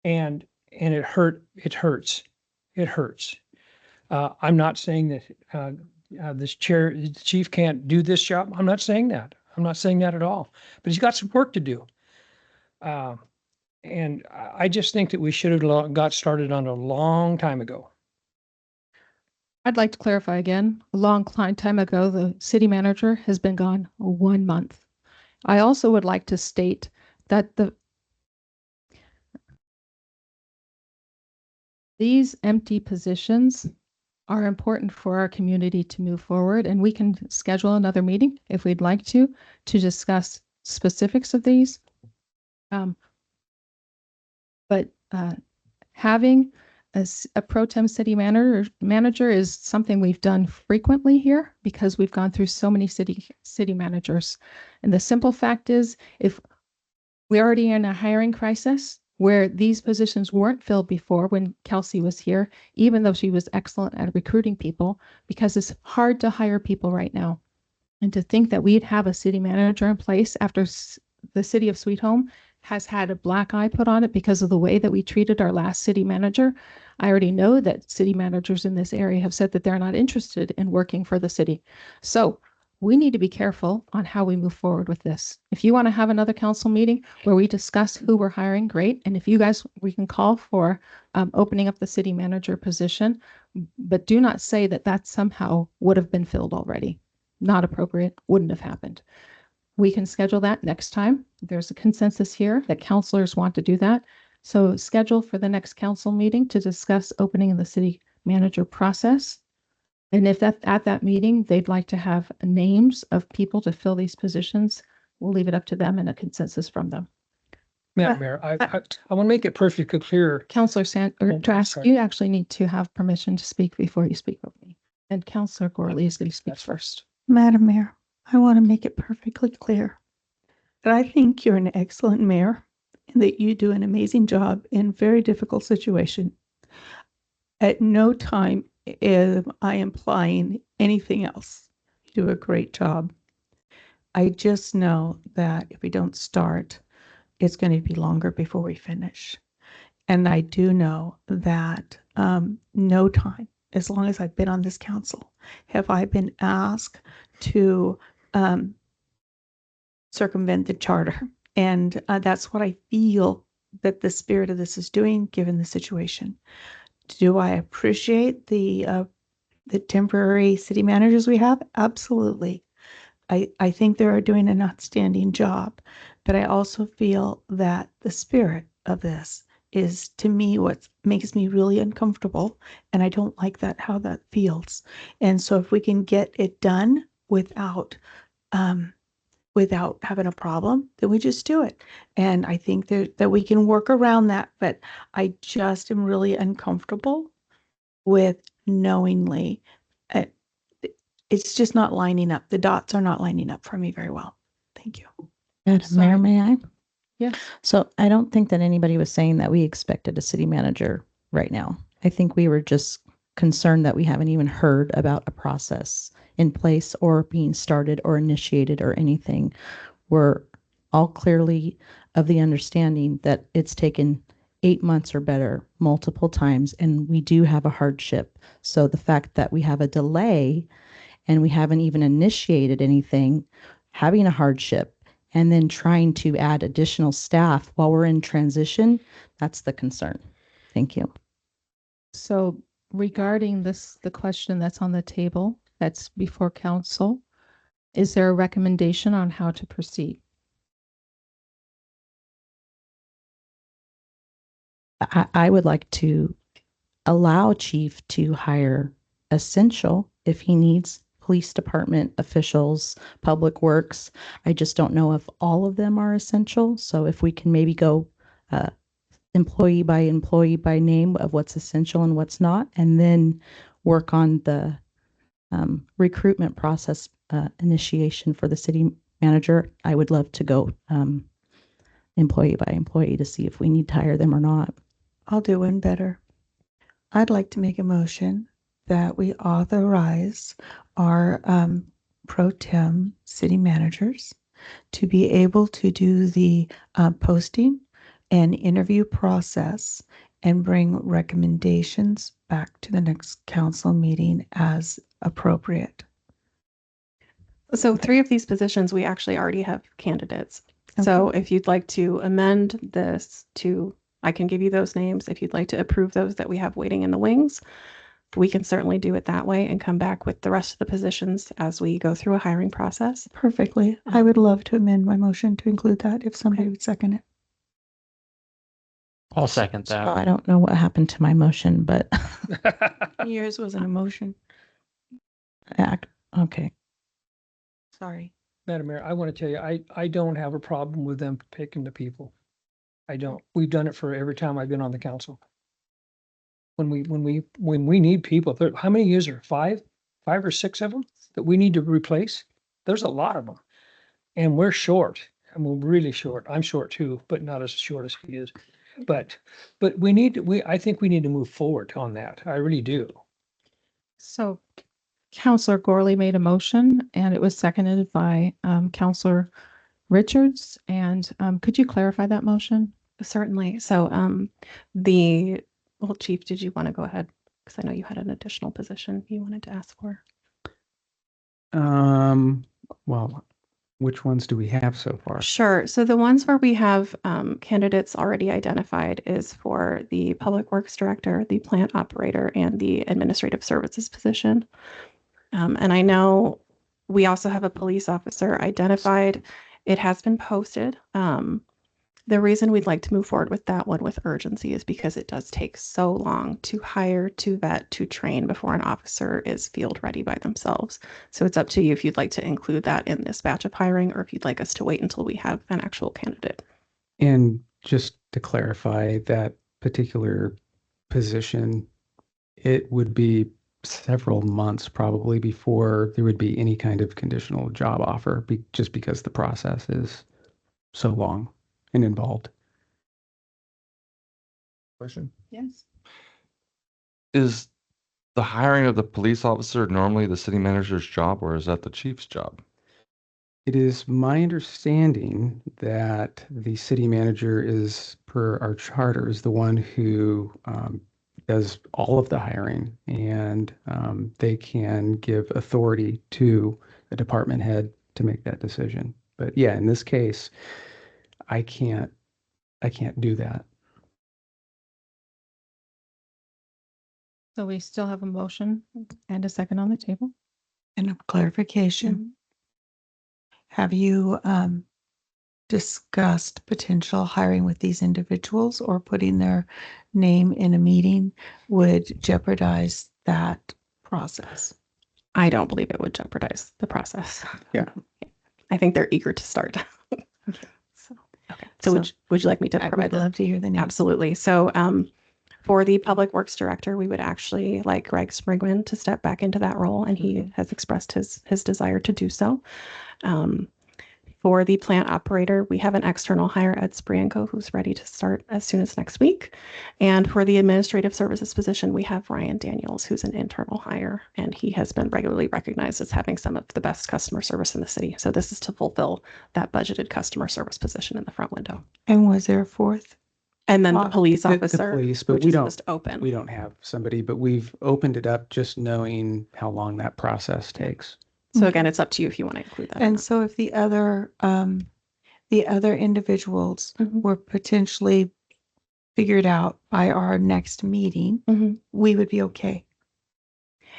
and it hurts. I'm not saying that the chief can't do this job. I'm not saying that at all, but he's got some work to do. And I just think that we should have got started on a long time ago. I'd like to clarify again, a long time ago, the city manager has been gone 1 month. I also would like to state that these empty positions are important for our community to move forward, and we can schedule another meeting if we'd like to discuss specifics of these. But having a pro tem city manager is something we've done frequently here because we've gone through so many city managers. And the simple fact is, if we're already in a hiring crisis where these positions weren't filled before when Kelsey was here, even though she was excellent at recruiting people, because it's hard to hire people right now. And to think that we'd have a city manager in place after the city of Sweet Home has had a black eye put on it because of the way that we treated our last city manager. I already know that city managers in this area have said that they're not interested in working for the city. So we need to be careful on how we move forward with this. If you want to have another council meeting where we discuss who we're hiring, great. And if you guys, we can call for opening up the city manager position, but do not say that that somehow would have been filled already. Not appropriate, wouldn't have happened. We can schedule that next time. There's a consensus here that councilors want to do that. So schedule for the next council meeting to discuss opening the city manager process. And if at that meeting, they'd like to have names of people to fill these positions, we'll leave it up to them and a consensus from them. Madam Mayor, I want to make it perfectly clear. Councilor Trask, you actually need to have permission to speak before you speak with me. And Councilor Gorley is going to speak first. Madam Mayor, I want to make it perfectly clear that I think you're an excellent mayor and that you do an amazing job in a very difficult situation. At no time am I implying anything else. You do a great job. I just know that if we don't start, it's going to be longer before we finish. And I do know that no time, as long as I've been on this council, have I been asked to circumvent the charter. And that's what I feel that the spirit of this is doing, given the situation. Do I appreciate the temporary city managers we have? Absolutely. I think they are doing an outstanding job, but I also feel that the spirit of this is, to me, what makes me really uncomfortable, and I don't like that, how that feels. And so if we can get it done without having a problem, then we just do it. And I think that we can work around that, but I just am really uncomfortable with knowingly, it's just not lining up. The dots are not lining up for me very well. Thank you. Madam Mayor, may I? Yes. So I don't think that anybody was saying that we expected a city manager right now. I think we were just concerned that we haven't even heard about a process in place or being started or initiated or anything. We're all clearly of the understanding that it's taken 8 months or better multiple times, and we do have a hardship. So the fact that we have a delay and we haven't even initiated anything, having a hardship, and then trying to add additional staff while we're in transition, that's the concern. Thank you. So regarding this, the question that's on the table, that's before council, is there a recommendation on how to proceed? I would like to allow Chief to hire essential if he needs police department officials, public works. I just don't know if all of them are essential. So if we can maybe go employee by name of what's essential and what's not, and then work on the recruitment process initiation for the city manager. I would love to go employee by employee to see if we need to hire them or not. I'll do one better. I'd like to make a motion that we authorize our pro tem city managers to be able to do the posting and interview process and bring recommendations back to the next council meeting as appropriate. So 3 of these positions, we actually already have candidates. So if you'd like to amend this to, I can give you those names. If you'd like to approve those that we have waiting in the wings, we can certainly do it that way and come back with the rest of the positions as we go through a hiring process. Perfectly. I would love to amend my motion to include that if somebody would second it. I'll second So that. I don't know what happened to my motion, but Yours was an emotion. okay. Sorry. Madam Mayor, I want to tell you, I don't have a problem with them picking the people. I don't. We've done it for every time I've been on the council. When we need people, how many years are 5 or 6 of them that we need to replace? There's a lot of them, and we're short. I mean, we're really short. I'm short too, but not as short as he is. But I think we need to move forward on that. I really do. So Counselor Gorley made a motion and it was seconded by Counselor Richards. And could you clarify that motion? Certainly. So well, Chief, did you want to go ahead? Because I know you had an additional position you wanted to ask for. Well, which ones do we have so far? Sure. So the ones where we have candidates already identified is for the Public Works Director, the Plant Operator, and the Administrative Services position. And I know we also have a police officer identified. It has been posted. The reason we'd like to move forward with that one with urgency is because it does take so long to hire, to vet, to train before an officer is field ready by themselves. So it's up to you if you'd like to include that in this batch of hiring or if you'd like us to wait until we have an actual candidate. And just to clarify, that particular position, it would be several months probably before there would be any kind of conditional job offer, just because the process is so long and involved. Question? Yes. Is the hiring of the police officer normally the city manager's job, or is that the chief's job? It is my understanding that the city manager is, per our charter, is the one who does all of the hiring, and they can give authority to a department head to make that decision. But yeah, in this case, I can't do that. So we still have a motion and a second on the table. And a clarification. Have you discussed potential hiring with these individuals, or putting their name in a meeting would jeopardize that process? I don't believe it would jeopardize the process. Yeah. I think they're eager to start. So would you like me to I provide would love to hear the names. Absolutely. So for the Public Works Director, we would actually like Greg Sprigman to step back into that role, and he has expressed his desire to do so. For the plant operator, we have an external hire, Ed Sprienko, who's ready to start as soon as next week. And for the administrative services position, we have Ryan Daniels, who's an internal hire, and he has been regularly recognized as having some of the best customer service in the city. So this is to fulfill that budgeted customer service position in the front window. And was there a fourth? And then the police The officer, police, but which we is don't just open. We don't have somebody, but we've opened it up just knowing how long that process takes. So again, it's up to you if you want to include that. or And not. so if the other individuals were potentially figured out by our next meeting, we would be okay.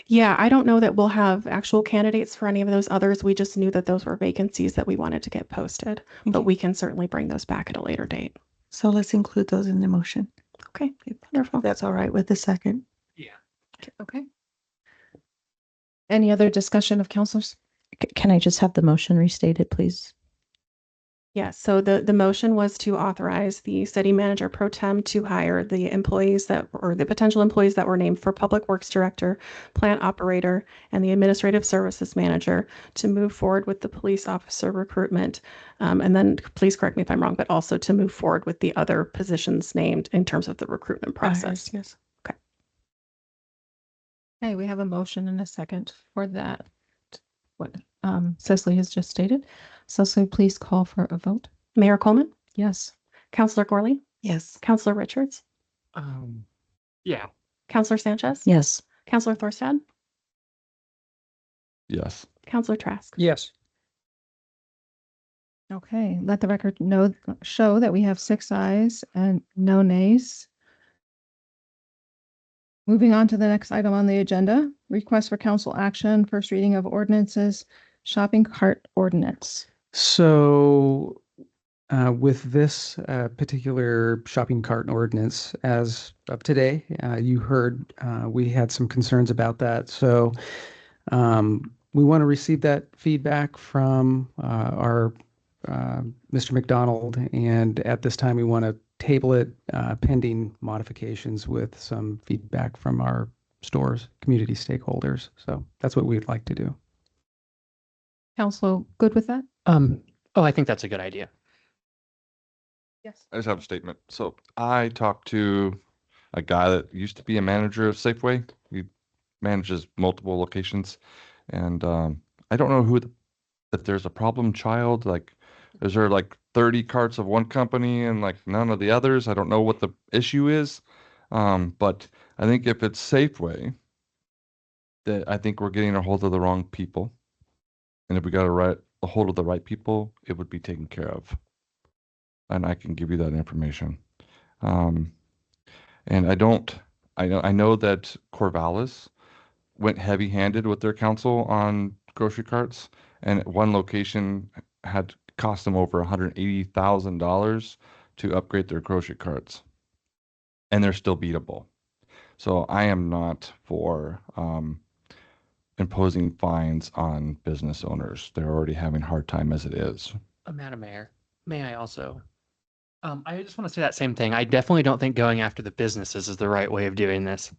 Yeah, I don't know that we'll have actual candidates for any of those others. We just knew that those were vacancies that we wanted to get posted, but we can certainly bring those back at a later date. So let's include those in the motion. Okay, wonderful. That's all right with the second. Okay. Any other discussion of counselors? Can I just have the motion restated, please? Yes, so the motion was to authorize the city manager pro tem to hire the employees or the potential employees that were named for Public Works Director, Plant Operator, and the Administrative Services Manager to move forward with the police officer recruitment. And then please correct me if I'm wrong, but also to move forward with the other positions named in terms of the recruitment process. Yes. Okay, we have a motion and a second for that. What Cecily has just stated. Cecily, please call for a vote. Mayor Coleman, Yes. Councilor Gorley, Yes. Councilor Richards, Yeah. Councilor Sanchez, Yes. Councilor Thorstad, Yes. Councilor Trask. Yes. Okay, let the record show that we have 6 ayes and no nays. Moving on to the next item on the agenda, request for council action, first reading of ordinances, shopping cart ordinance. So with this particular shopping cart ordinance, as of today, you heard we had some concerns about that. So we want to receive that feedback from our Mr. McDonald, and at this time we want to table it pending modifications with some feedback from our stores, community stakeholders. So that's what we'd like to do. Council, good with that? Oh, I think that's a good idea. Yes. I just have a statement. So I talked to a guy that used to be a manager of Safeway. He manages multiple locations, and I don't know if there's a problem child. Like, is there like 30 carts of one company and like none of the others? I don't know what the issue is, but I think if it's Safeway, that I think we're getting a hold of the wrong people, and if we got a hold of the right people, it would be taken care of. And I can give you that information. And I know that Corvallis went heavy-handed with their council on grocery carts, and one location had cost them over $180,000 to upgrade their grocery carts, and they're still beatable. So I am not for imposing fines on business owners. They're already having a hard time as it is. Madam Mayor, may I also? I just want to say that same thing. I definitely don't think going after the businesses is the right way of doing this,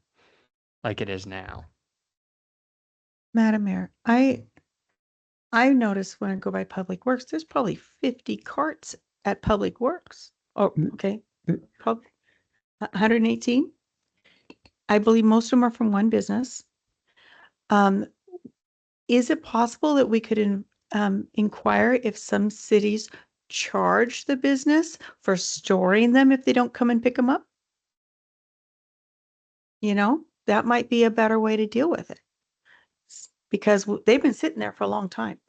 like it is now. Madam Mayor, I noticed when I go by Public Works, there's probably 50 carts at Public Works. Oh, okay. Probably 118. I believe most of them are from one business. Is it possible that we could inquire if some cities charge the business for storing them if they don't come and pick them up? You know, that might be a better way to deal with it. Because they've been sitting there for a long time.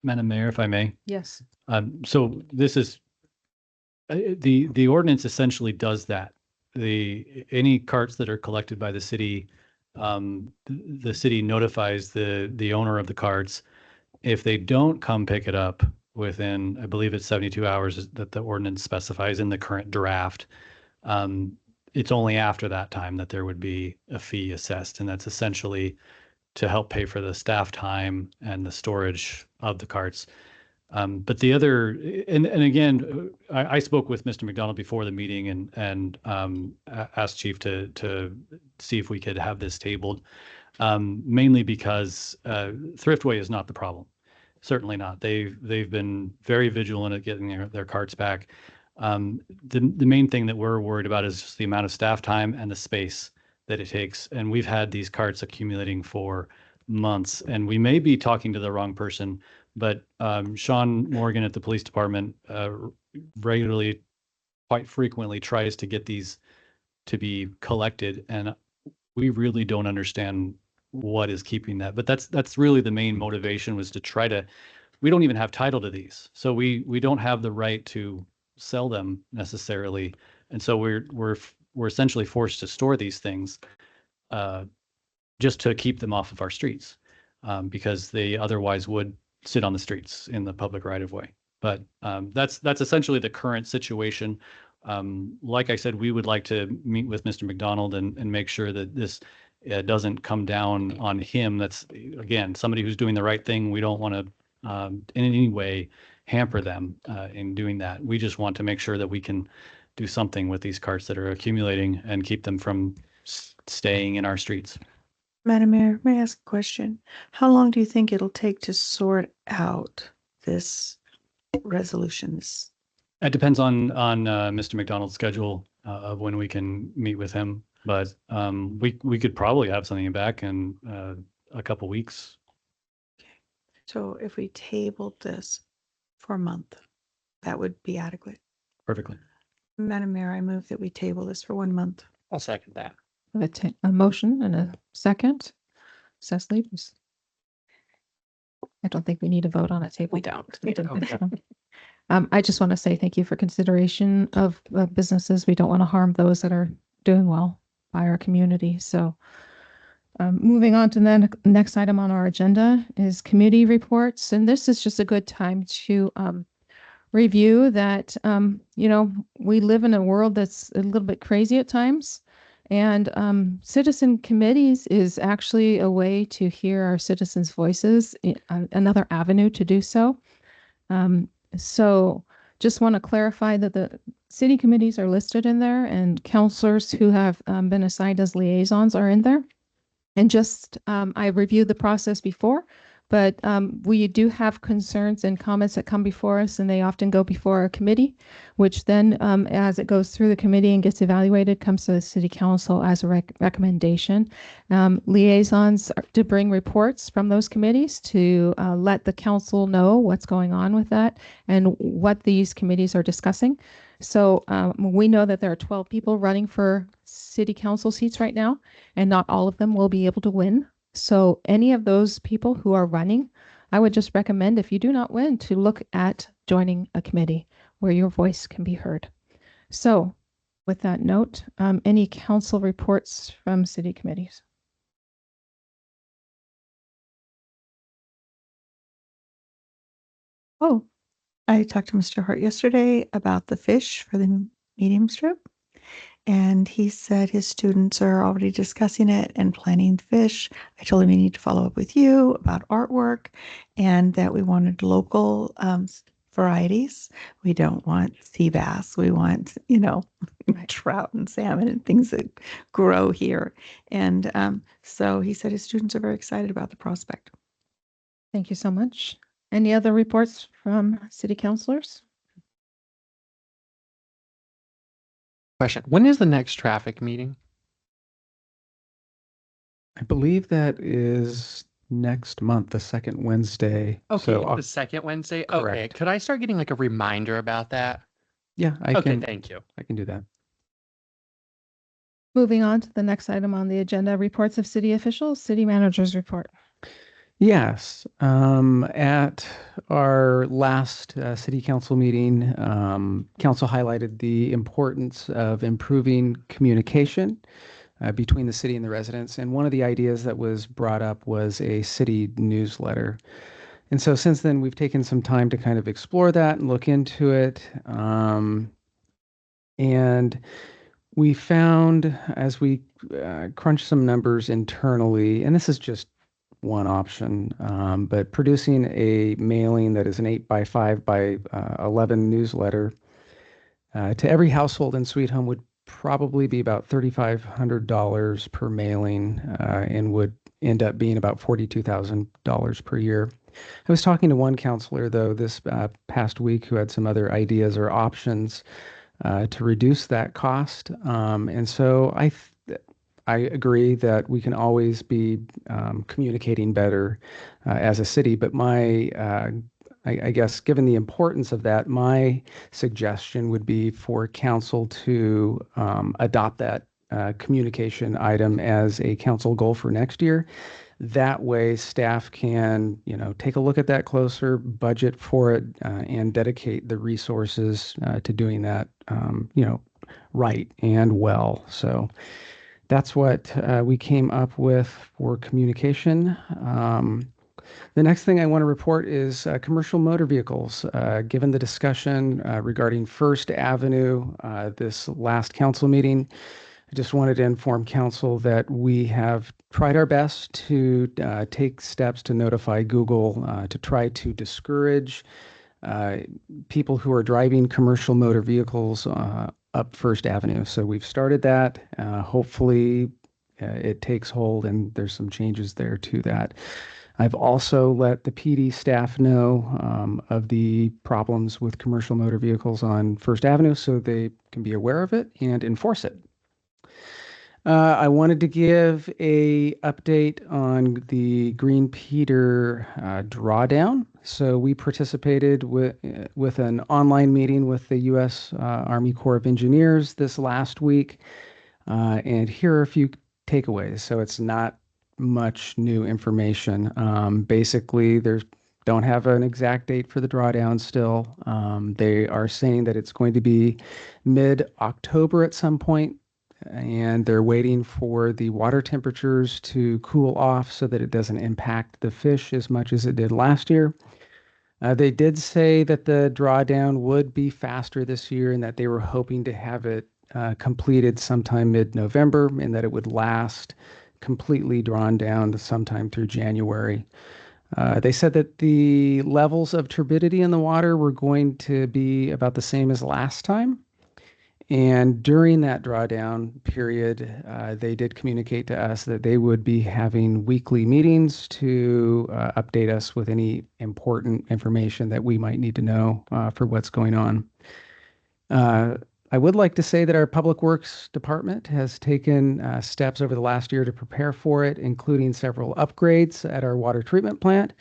Madam Mayor, if I may. Yes. So this is, the ordinance essentially does that. Any carts that are collected by the city, the city notifies the owner of the carts. If they don't come pick it up within, I believe it's 72 hours that the ordinance specifies in the current draft, it's only after that time that there would be a fee assessed. And that's essentially to help pay for the staff time and the storage of the carts. But the other, and again, I spoke with Mr. McDonald before the meeting and asked Chief to see if we could have this tabled, mainly because Thriftway is not the problem. Certainly not. They've been very vigilant at getting their carts back. The main thing that we're worried about is just the amount of staff time and the space that it takes. And we've had these carts accumulating for months, and we may be talking to the wrong person, but Sean Morgan at the police department regularly, quite frequently tries to get these to be collected. And we really don't understand what is keeping that. But that's really the main motivation, was to try to, we don't even have title to these. So we don't have the right to sell them necessarily. And so we're essentially forced to store these things just to keep them off of our streets, because they otherwise would sit on the streets in the public right of way. But that's essentially the current situation. Like I said, we would like to meet with Mr. McDonald and make sure that this doesn't come down on him. That's, again, somebody who's doing the right thing. We don't want to in any way hamper them in doing that. We just want to make sure that we can do something with these carts that are accumulating and keep them from staying in our streets. Madam Mayor, may I ask a question? How long do you think it'll take to sort out this resolution? It depends on Mr. McDonald's schedule of when we can meet with him, but we could probably have something back in a couple weeks. So if we tabled this for a month, that would be adequate. Perfectly. Madam Mayor, I move that we table this for 1 month. I'll second that. A motion and a second. Cecily, please. I don't think we need to vote on a table. We don't. I just want to say thank you for consideration of businesses. We don't want to harm those that are doing well by our community. So moving on to the next item on our agenda is committee reports. And this is just a good time to review that, we live in a world that's a little bit crazy at times. And citizen committees is actually a way to hear our citizens' voices, another avenue to do so. So just want to clarify that the city committees are listed in there, and counselors who have been assigned as liaisons are in there. And just, I reviewed the process before, but we do have concerns and comments that come before us, and they often go before a committee, which then, as it goes through the committee and gets evaluated, comes to the city council as a recommendation. Liaisons are to bring reports from those committees to let the council know what's going on with that and what these committees are discussing. So we know that there are 12 people running for city council seats right now, and not all of them will be able to win. So any of those people who are running, I would just recommend, if you do not win, to look at joining a committee where your voice can be heard. So with that note, any council reports from city committees? Oh, I talked to Mr. Hart yesterday about the fish for the medium strip. And he said his students are already discussing it and planning fish. I told him we need to follow up with you about artwork and that we wanted local varieties. We don't want sea bass. We want, trout and salmon and things that grow here. And so he said his students are very excited about the prospect. Thank you so much. Any other reports from city councilors? Question. When is the next traffic meeting? I believe that is next month, the second Wednesday. Okay, So, the second Wednesday. Okay, correct. could I start getting like a reminder about that? yeah, Okay, thank you. I can do that. Moving on to the next item on the agenda, reports of city officials, city managers report. Yes, at our last city council meeting, council highlighted the importance of improving communication between the city and the residents. And one of the ideas that was brought up was a city newsletter. And so since then, we've taken some time to kind of explore that and look into it. And we found, as we crunched some numbers internally, and this is just one option, but producing a mailing that is an 8x5 by 11 newsletter to every household in Sweet Home would probably be about $3,500 per mailing and would end up being about $42,000 per year. I was talking to one counselor, though, this past week who had some other ideas or options to reduce that cost. And so I agree that we can always be communicating better as a city, but I guess given the importance of that, my suggestion would be for council to adopt that communication item as a council goal for next year. That way staff can, take a look at that closer, budget for it, and dedicate the resources to doing that, right and well. So that's what we came up with for communication. The next thing I want to report is commercial motor vehicles. Given the discussion regarding First Avenue this last council meeting, I just wanted to inform council that we have tried our best to take steps to notify Google to try to discourage people who are driving commercial motor vehicles up First Avenue. So we've started that. Hopefully it takes hold and there's some changes there to that. I've also let the PD staff know of the problems with commercial motor vehicles on First Avenue so they can be aware of it and enforce it. I wanted to give a update on the Green Peter drawdown. So we participated with an online meeting with the U.S. Army Corps of Engineers this last week. And here are a few takeaways. So it's not much new information. Basically, don't have an exact date for the drawdown still. They are saying that it's going to be mid-October at some point, and they're waiting for the water temperatures to cool off so that it doesn't impact the fish as much as it did last year. They did say that the drawdown would be faster this year and that they were hoping to have it completed sometime mid-November and that it would last completely drawn down to sometime through January. They said that the levels of turbidity in the water were going to be about the same as last time. And during that drawdown period, they did communicate to us that they would be having weekly meetings to update us with any important information that we might need to know for what's going on. I would like to say that our Public Works Department has taken steps over the last year to prepare for it, including several upgrades at our water treatment plant.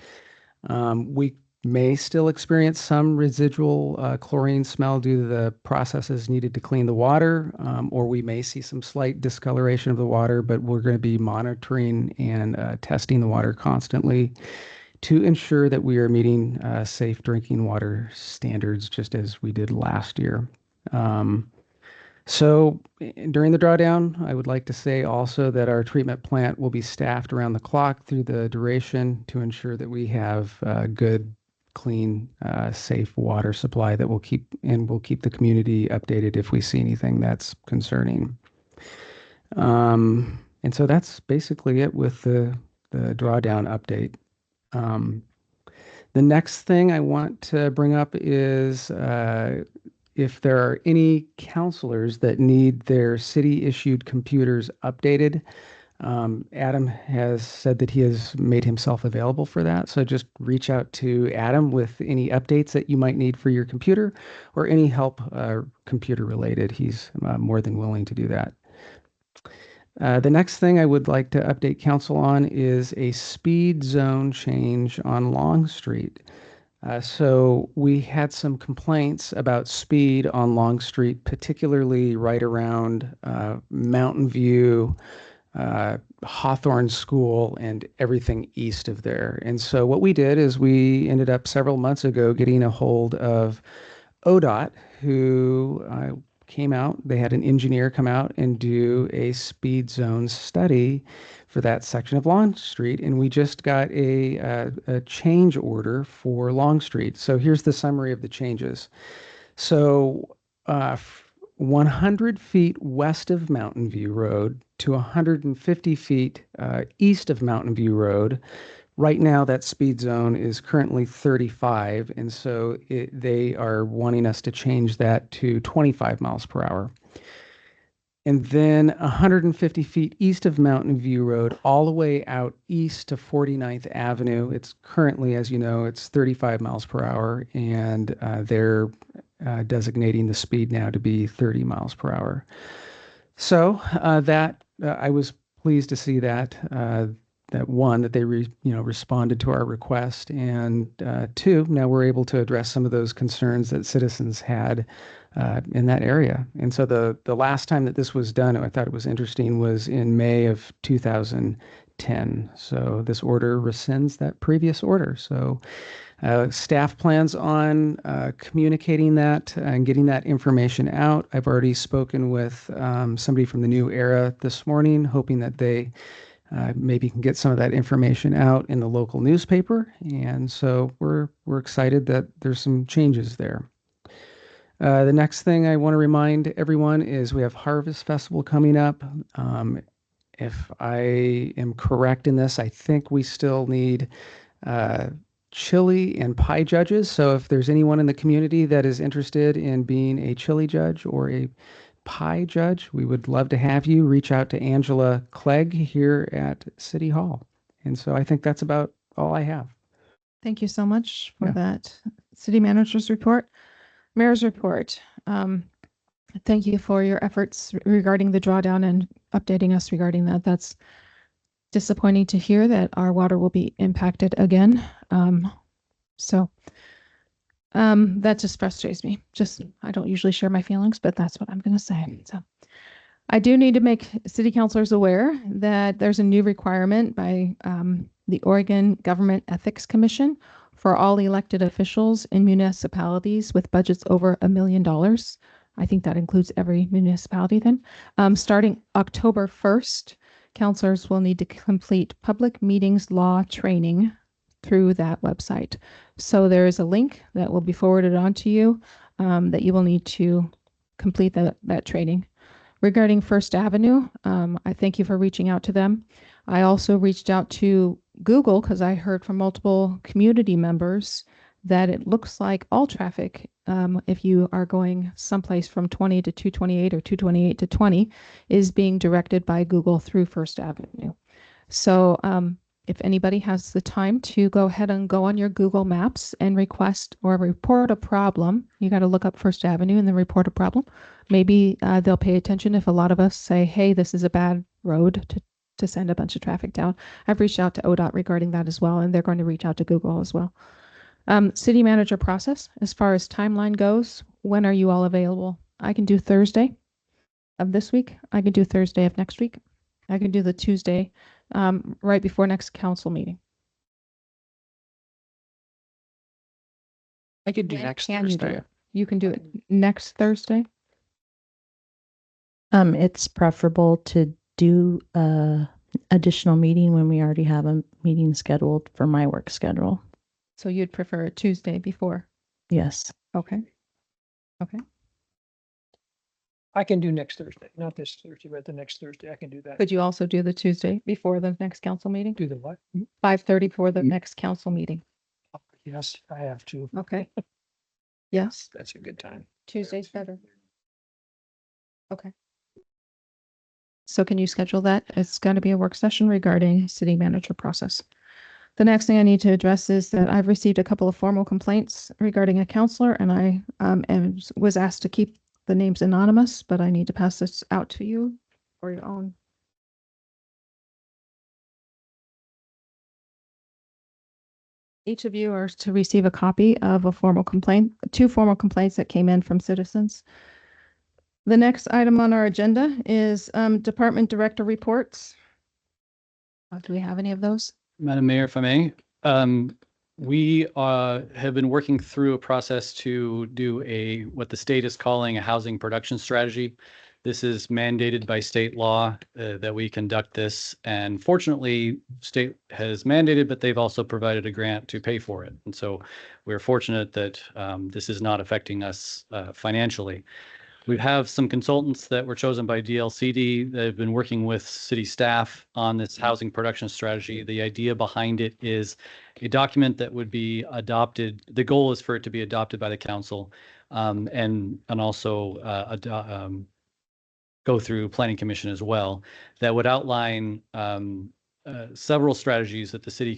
We may still experience some residual chlorine smell due to the processes needed to clean the water, or we may see some slight discoloration of the water, but we're going to be monitoring and testing the water constantly to ensure that we are meeting safe drinking water standards just as we did last year. So during the drawdown, I would like to say also that our treatment plant will be staffed around the clock through the duration to ensure that we have good, clean, safe water supply that will keep the community updated if we see anything that's concerning. And so that's basically it with the drawdown update. The next thing I want to bring up is if there are any counselors that need their city-issued computers updated. Adam has said that he has made himself available for that. So just reach out to Adam with any updates that you might need for your computer or any help computer related. He's more than willing to do that. The next thing I would like to update council on is a speed zone change on Long Street. So we had some complaints about speed on Long Street, particularly right around Mountain View, Hawthorne School, and everything east of there. And so what we did is we ended up several months ago getting a hold of ODOT, who came out. They had an engineer come out and do a speed zone study for that section of Long Street, and we just got a change order for Long Street. So here's the summary of the changes. So 100 feet west of Mountain View Road to 150 feet east of Mountain View Road. Right now, that speed zone is currently 35, and so they are wanting us to change that to 25 miles per hour. And then 150 feet east of Mountain View Road, all the way out east to 49th Avenue. It's currently, as you know, it's 35 miles per hour, and they're designating the speed now to be 30 miles per hour. So I was pleased to see that. That they responded to our request, and two, now we're able to address some of those concerns that citizens had in that area. And so the last time that this was done, I thought it was interesting, was in May of 2010. So this order rescinds that previous order. So staff plans on communicating that and getting that information out. I've already spoken with somebody from the New Era this morning, hoping that they maybe can get some of that information out in the local newspaper. And so we're excited that there's some changes there. The next thing I want to remind everyone is we have Harvest Festival coming up. If I am correct in this, I think we still need chili and pie judges. So if there's anyone in the community that is interested in being a chili judge or a pie judge, we would love to have you. Reach out to Angela Clegg here at City Hall. And so I think that's about all I have. Thank you so much for that city manager's report. Mayor's report. Thank you for your efforts regarding the drawdown and updating us regarding that. That's disappointing to hear that our water will be impacted again. That just frustrates me. I don't usually share my feelings, but that's what I'm going to say. So I do need to make city councilors aware that there's a new requirement by the Oregon Government Ethics Commission for all elected officials in municipalities with budgets over $1 million. I think that includes every municipality then. Starting October 1st, councilors will need to complete public meetings law training through that website. So there is a link that will be forwarded on to you that you will need to complete that training. Regarding First Avenue, I thank you for reaching out to them. I also reached out to Google because I heard from multiple community members that it looks like all traffic, if you are going someplace from 20 to 228 or 228 to 20, is being directed by Google through First Avenue. So if anybody has the time to go ahead and go on your Google Maps and request or report a problem, you got to look up First Avenue and then report a problem. Maybe they'll pay attention if a lot of us say, hey, this is a bad road to send a bunch of traffic down. I've reached out to ODOT regarding that as well, and they're going to reach out to Google as well. City manager process, as far as timeline goes, when are you all available? I can do Thursday of this week. I can do Thursday of next week. I can do the Tuesday right before next council meeting. I could do next Thursday. You can do it next Thursday. It's preferable to do a additional meeting when we already have a meeting scheduled for my work schedule. So you'd prefer a Tuesday before? Yes. Okay. Okay. I can do next Thursday, not this Thursday, but the next Thursday. I can do that. Could you also do the Tuesday before the next council meeting? Do the what? 5:30 for the next council meeting. Yes, I have to. Okay. Yes. That's a good time. Tuesday's better. Okay. So can you schedule that? It's going to be a work session regarding city manager process. The next thing I need to address is that I've received a couple of formal complaints regarding a counselor, and I was asked to keep the names anonymous, but I need to pass this out to you for your own Each of you are to receive a copy of a formal complaint, 2 formal complaints that came in from citizens. The next item on our agenda is department director reports. Do we have any of those? Madam Mayor, if I may, we have been working through a process to do what the state is calling a housing production strategy. This is mandated by state law that we conduct this, and fortunately, state has mandated, but they've also provided a grant to pay for it. And so we're fortunate that this is not affecting us financially. We have some consultants that were chosen by DLCD that have been working with city staff on this housing production strategy. The idea behind it is a document that would be adopted. The goal is for it to be adopted by the council and also go through planning commission as well, that would outline several strategies that the city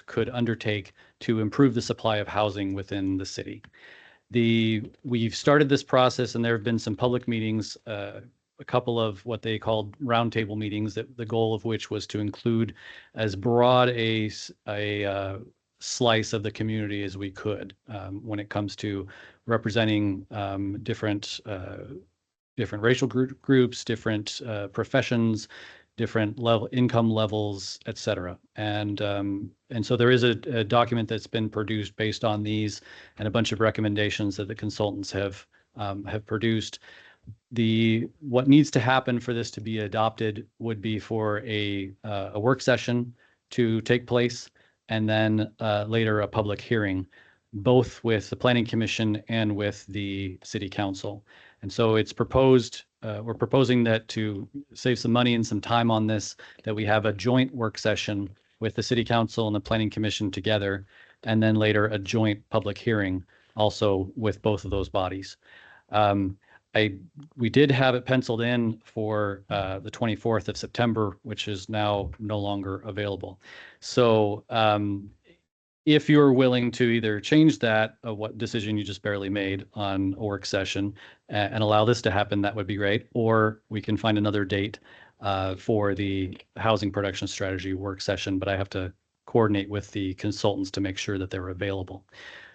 could undertake to improve the supply of housing within the city. We've started this process, and there have been some public meetings, a couple of what they called roundtable meetings, that the goal of which was to include as broad a slice of the community as we could when it comes to representing different racial groups, different professions, different income levels, et cetera. And so there is a document that's been produced based on these and a bunch of recommendations that the consultants have produced. What needs to happen for this to be adopted would be for a work session to take place, and then later a public hearing, both with the Planning Commission and with the City Council. And so it's proposed, we're proposing that to save some money and some time on this, that we have a joint work session with the City Council and the Planning Commission together, and then later a joint public hearing also with both of those bodies. We did have it penciled in for the 24th of September, which is now no longer available. So if you're willing to either change that, what decision you just barely made on a work session and allow this to happen, that would be great. Or we can find another date for the housing production strategy work session, but I have to coordinate with the consultants to make sure that they're available.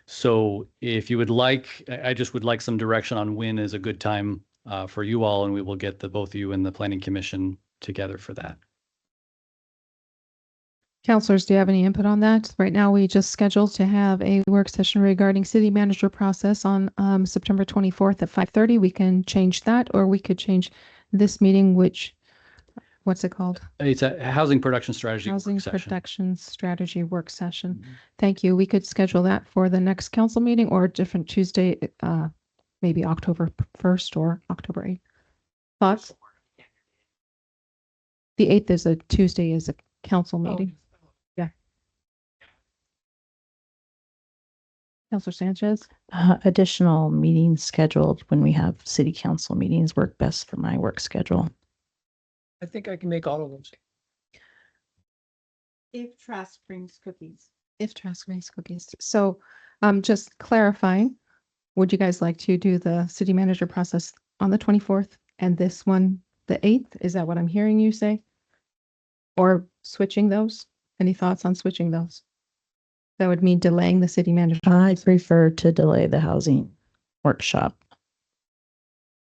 So if you would like, I just would like some direction on when is a good time for you all, and we will get both of you and the Planning Commission together for that. Councilors, do you have any input on that? Right now, we just scheduled to have a work session regarding city manager process on September 24th at 5:30. We can change that, or we could change this meeting, what's it called? It's a housing production strategy Housing work session. production strategy work session. Thank you. We could schedule that for the next council meeting or a different Tuesday, maybe October 1st or October 8th. Thoughts? The 8th is a Tuesday, is a council meeting. Yeah. Councilor Sanchez? Additional meetings scheduled when we have city council meetings work best for my work schedule. I think I can make all of those. If Trask brings cookies. If Trask brings cookies. So just clarifying, would you guys like to do the city manager process on the 24th and this one the 8th? Is that what I'm hearing you say? Or switching those? Any thoughts on switching those? That would mean delaying the city manager. I prefer to delay the housing workshop.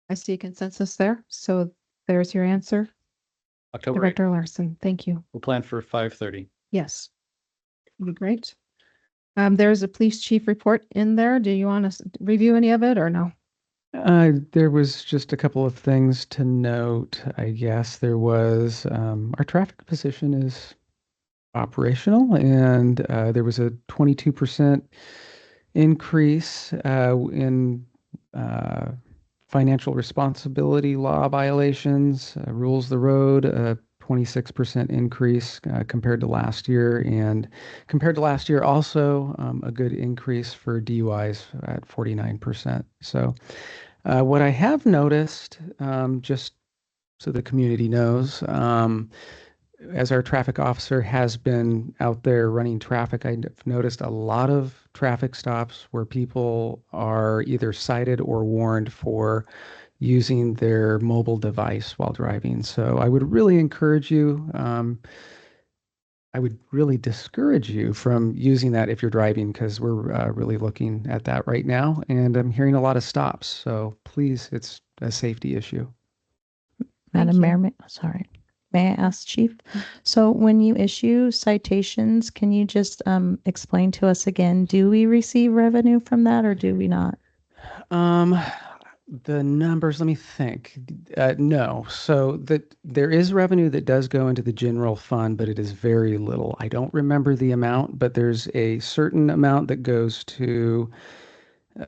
I see a consensus there. So there's your answer. October 8th. Director Larson, thank you. We'll plan for 5:30. Yes. That'd be great. There's a police chief report in there. Do you want to review any of it or no? There was just a couple of things to note. I guess there was our traffic position is operational, and there was a 22% increase in financial responsibility law violations, rules of the road, a 26% increase compared to last year, and compared to last year also a good increase for DUIs at 49%. So what I have noticed, just so the community knows, as our traffic officer has been out there running traffic, I've noticed a lot of traffic stops where people are either cited or warned for using their mobile device while driving. So I would really encourage you, I would really discourage you from using that if you're driving because we're really looking at that right now and I'm hearing a lot of stops. So please, it's a safety issue. Madam Mayor, sorry. May I ask, Chief? So when you issue citations, can you just explain to us again, do we receive revenue from that or do we not? The numbers, let me think. No. So there is revenue that does go into the general fund, but it is very little. I don't remember the amount, but there's a certain amount that goes to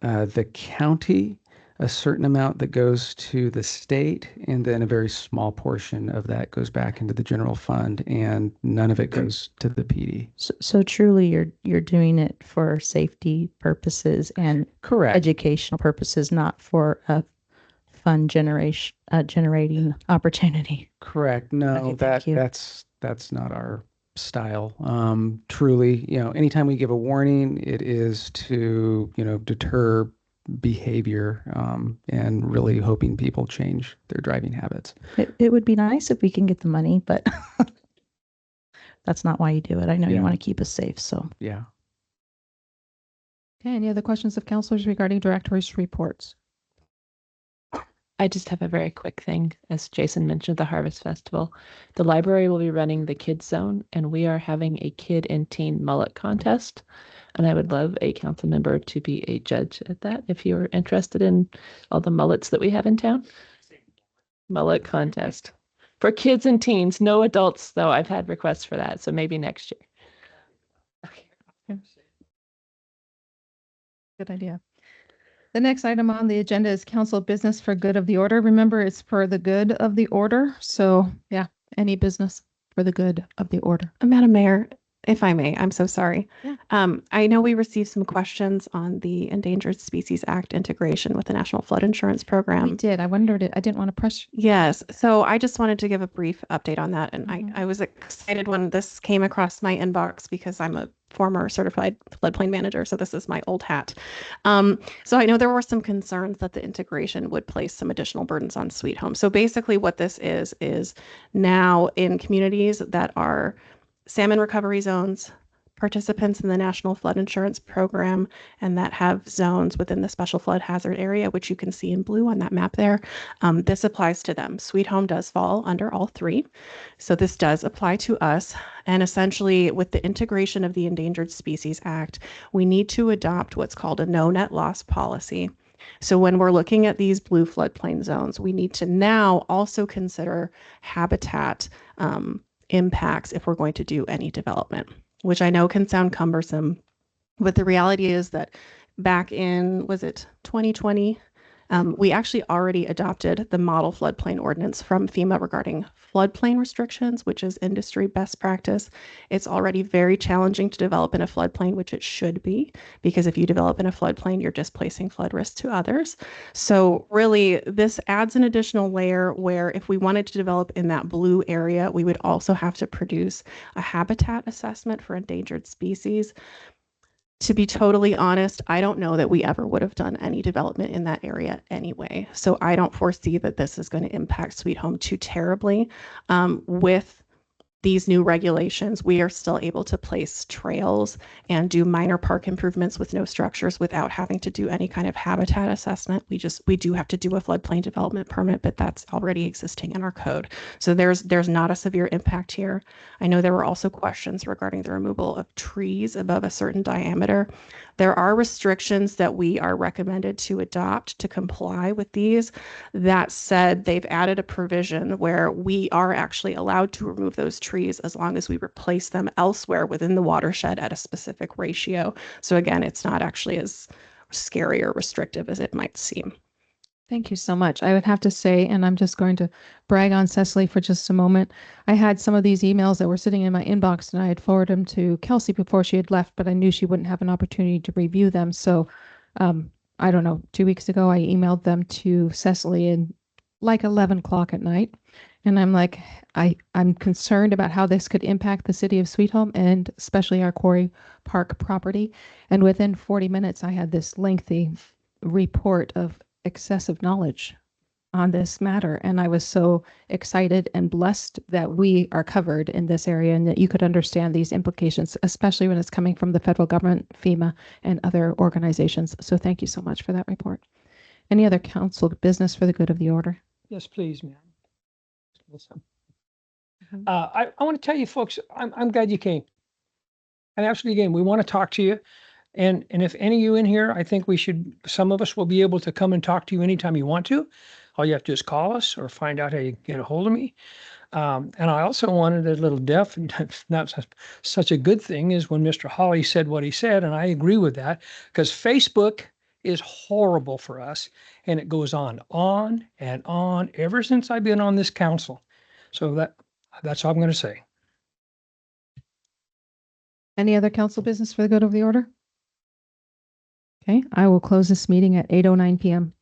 the county, a certain amount that goes to the state, and then a very small portion of that goes back into the general fund, and none of it goes to the PD. So truly you're doing it for safety purposes and correct educational purposes, not for a fund generating opportunity. Correct. No, Okay, thank you. that's not our style. Truly, anytime we give a warning, it is to, deter behavior, and really hoping people change their driving habits. It would be nice if we can get the money, but that's not why you do it. I know you Yeah. want to keep us safe, so. Yeah. Okay, any other questions of counselors regarding directors' reports? I just have a very quick thing. As Jason mentioned, the Harvest Festival, the library will be running the Kids Zone, and we are having a kid and teen mullet contest. And I would love a council member to be a judge at that if you're interested in all the mullets that we have in town. Mullet contest for kids and teens, no adults, though. I've had requests for that, so maybe next year. Good idea. The next item on the agenda is council business for good of the order. Remember, it's for the good of the order. So yeah, any business for the good of the order. Madam Mayor, if I may, I'm so sorry. Yeah. I know we received some questions on the Endangered Species Act integration with the National Flood Insurance Program. We did. I wondered it. I didn't want to press. Yes. So I just wanted to give a brief update on that. And I was excited when this came across my inbox because I'm a former certified floodplain manager. So this is my old hat. So I know there were some concerns that the integration would place some additional burdens on Sweet Home. So basically what this is now in communities that are salmon recovery zones, participants in the National Flood Insurance Program, and that have zones within the special flood hazard area, which you can see in blue on that map there. This applies to them. Sweet Home does fall under all three. So this does apply to us. And essentially, with the integration of the Endangered Species Act, we need to adopt what's called a no net loss policy. So when we're looking at these blue floodplain zones, we need to now also consider habitat impacts if we're going to do any development, which I know can sound cumbersome, but the reality is that back in, was it 2020? We actually already adopted the model floodplain ordinance from FEMA regarding floodplain restrictions, which is industry best practice. It's already very challenging to develop in a floodplain, which it should be, because if you develop in a floodplain, you're displacing flood risk to others. So really, this adds an additional layer where if we wanted to develop in that blue area, we would also have to produce a habitat assessment for endangered species. To be totally honest, I don't know that we ever would have done any development in that area anyway. So I don't foresee that this is going to impact Sweet Home too terribly. With these new regulations, we are still able to place trails and do minor park improvements with no structures without having to do any kind of habitat assessment. We do have to do a floodplain development permit, but that's already existing in our code. So there's not a severe impact here. I know there were also questions regarding the removal of trees above a certain diameter. There are restrictions that we are recommended to adopt to comply with these. That said, they've added a provision where we are actually allowed to remove those trees as long as we replace them elsewhere within the watershed at a specific ratio. So again, it's not actually as scary or restrictive as it might seem. Thank you so much. I would have to say, and I'm just going to brag on Cecily for just a moment. I had some of these emails that were sitting in my inbox and I had forwarded them to Kelsey before she had left, but I knew she wouldn't have an opportunity to review them. So I don't know, 2 weeks ago, I emailed them to Cecily in like 11 o'clock at night. And I'm like, I'm concerned about how this could impact the city of Sweet Home and especially our Quarry Park property. And within 40 minutes, I had this lengthy report of excessive knowledge on this matter. And I was so excited and blessed that we are covered in this area and that you could understand these implications, especially when it's coming from the federal government, FEMA, and other organizations. So thank you so much for that report. Any other council business for the good of the order? Yes, please, ma'am. I want to tell you folks, I'm glad you came. And absolutely, again, we want to talk to you. And if any of you in here, I think some of us will be able to come and talk to you anytime you want to. All you have to do is call us or find out how you get a hold of me. And I also wanted a little deaf, and not such a good thing is when Mr. Hawley said what he said, and I agree with that, because Facebook is horrible for us, and it goes on and on ever since I've been on this council. So that's all I'm going to say. Any other council business for the good of the order? Okay, I will close this meeting at 8:09 p.m.